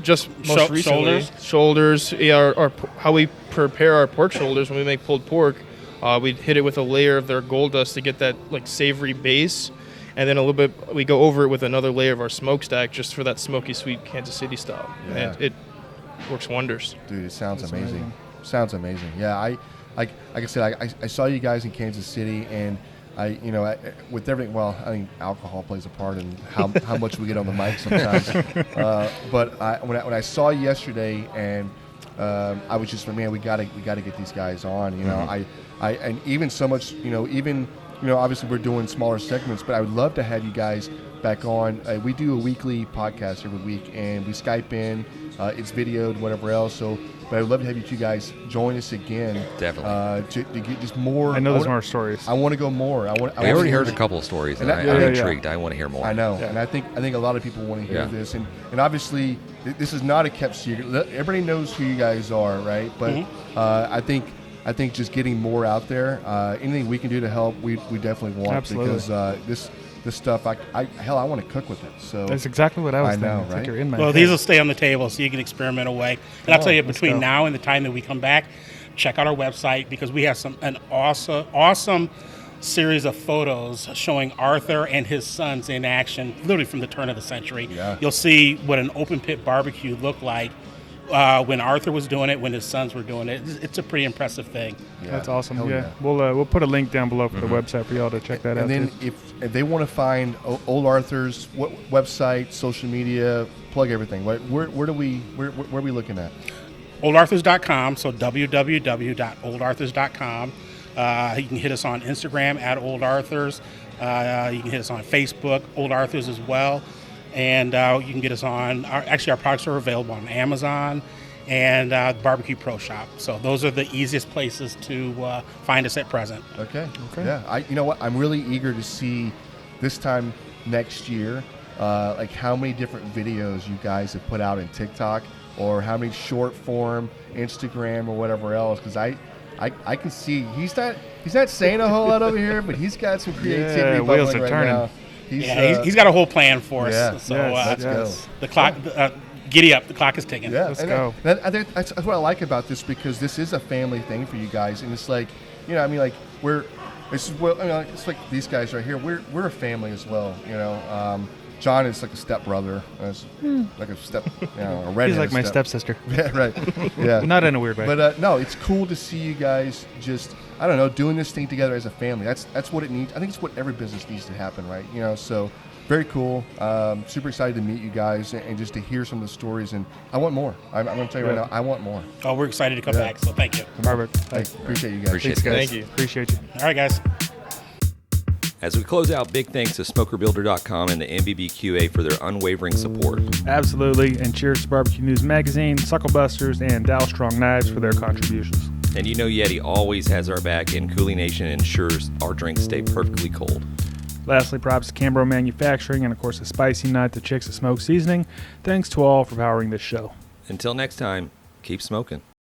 Just most recently, shoulders. Yeah, how we prepare our pork shoulders when we make pulled pork, we hit it with a layer of their Gold Dust to get that like savory base, and then a little bit we go over it with another layer of our smokestack just for that smoky sweet Kansas City style. Yeah. And it works wonders. Dude, it sounds amazing. Sounds amazing. Yeah, like I said, I saw you guys in Kansas City, and with everything, well, I think alcohol plays a part in how much we get on the mic sometimes. But when I saw you yesterday, and I was just, man, we gotta get these guys on. And even so much, obviously we're doing smaller segments, but I would love to have you guys back on. We do a weekly podcast every week, and we Skype in. It's videoed, whatever else. So. But I'd love to have you two guys join us again. Definitely. To get just more. I know there's more stories. I want to go more. I already heard a couple of stories, and I'm intrigued. I want to hear more. I know, and I think a lot of people want to hear this, and obviously this is not a kept secret. Everybody knows who you guys are, right? But I think just getting more out there, anything we can do to help, we definitely want. Absolutely. Because this stuff, I want to cook with it. So that's exactly what I was thinking. Know, it's right? like you're in my well, head. these will stay on the table, so you can experiment away. And I'll tell you, between now and the time that we come back, check out our website, because we have an awesome series of photos showing Arthur and his sons in action, literally from the turn of the century. Yeah. You'll see what an open pit barbecue looked like when Arthur was doing it, when his sons were doing it. It's a pretty impressive thing. Yeah. That's awesome. Yeah. We'll put a link down below for the website for y'all to check that out. And then if they want to find Old Arthur's website, social media, plug everything. Where are we looking at? oldarthurs.com, so www.oldarthurs.com. You can hit us on Instagram at Old Arthurs. You can hit us on Facebook, Old Arthurs as well. And you can get us on, our products are available on Amazon and Barbecue Pro Shop. So those are the easiest places to find us at present. Okay. Yeah. You know what? I'm really eager to see this time next year, like how many different videos you guys have put out in TikTok, or how many short form Instagram or whatever else. Because I can see he's not saying a whole lot over here, but he's got some creativity wheels are right turning. now. He's got a whole plan for us. Yeah. So let's go. The clock, giddy up, the clock is ticking. Yeah, let's go. That's what I like about this, because this is a family thing for you guys, and it's like, it's like these guys right here. We're a family as well. John is like a stepbrother, like a redhead. He's like my stepsister. Yeah, right. Yeah, not in a weird way. But no, it's cool to see you guys just, I don't know, doing this thing together as a family. That's what it needs. I think it's what every business needs to happen, right? So very cool. Super excited to meet you guys and just to hear some of the stories. And I want more. I'm going to tell you right now, I want more. Oh, we're excited to come back. So thank you. Perfect. Hey, appreciate you guys. Appreciate it, guys. Thank you. Appreciate you. All right, guys. As we close out, big thanks to SmokerBuilder.com and the NBBQA for their unwavering support. Absolutely, and cheers to Barbecue News Magazine, Sucklebusters, and Dalstrong Knives for their contributions. And YETI always has our back, and CoolieNation ensures our drinks stay perfectly cold. Lastly, props to Cambro Manufacturing, and of course the Spicy Nut, the Chicks at Smoke Seasoning. Thanks to all for powering this show. Until next time, keep smoking.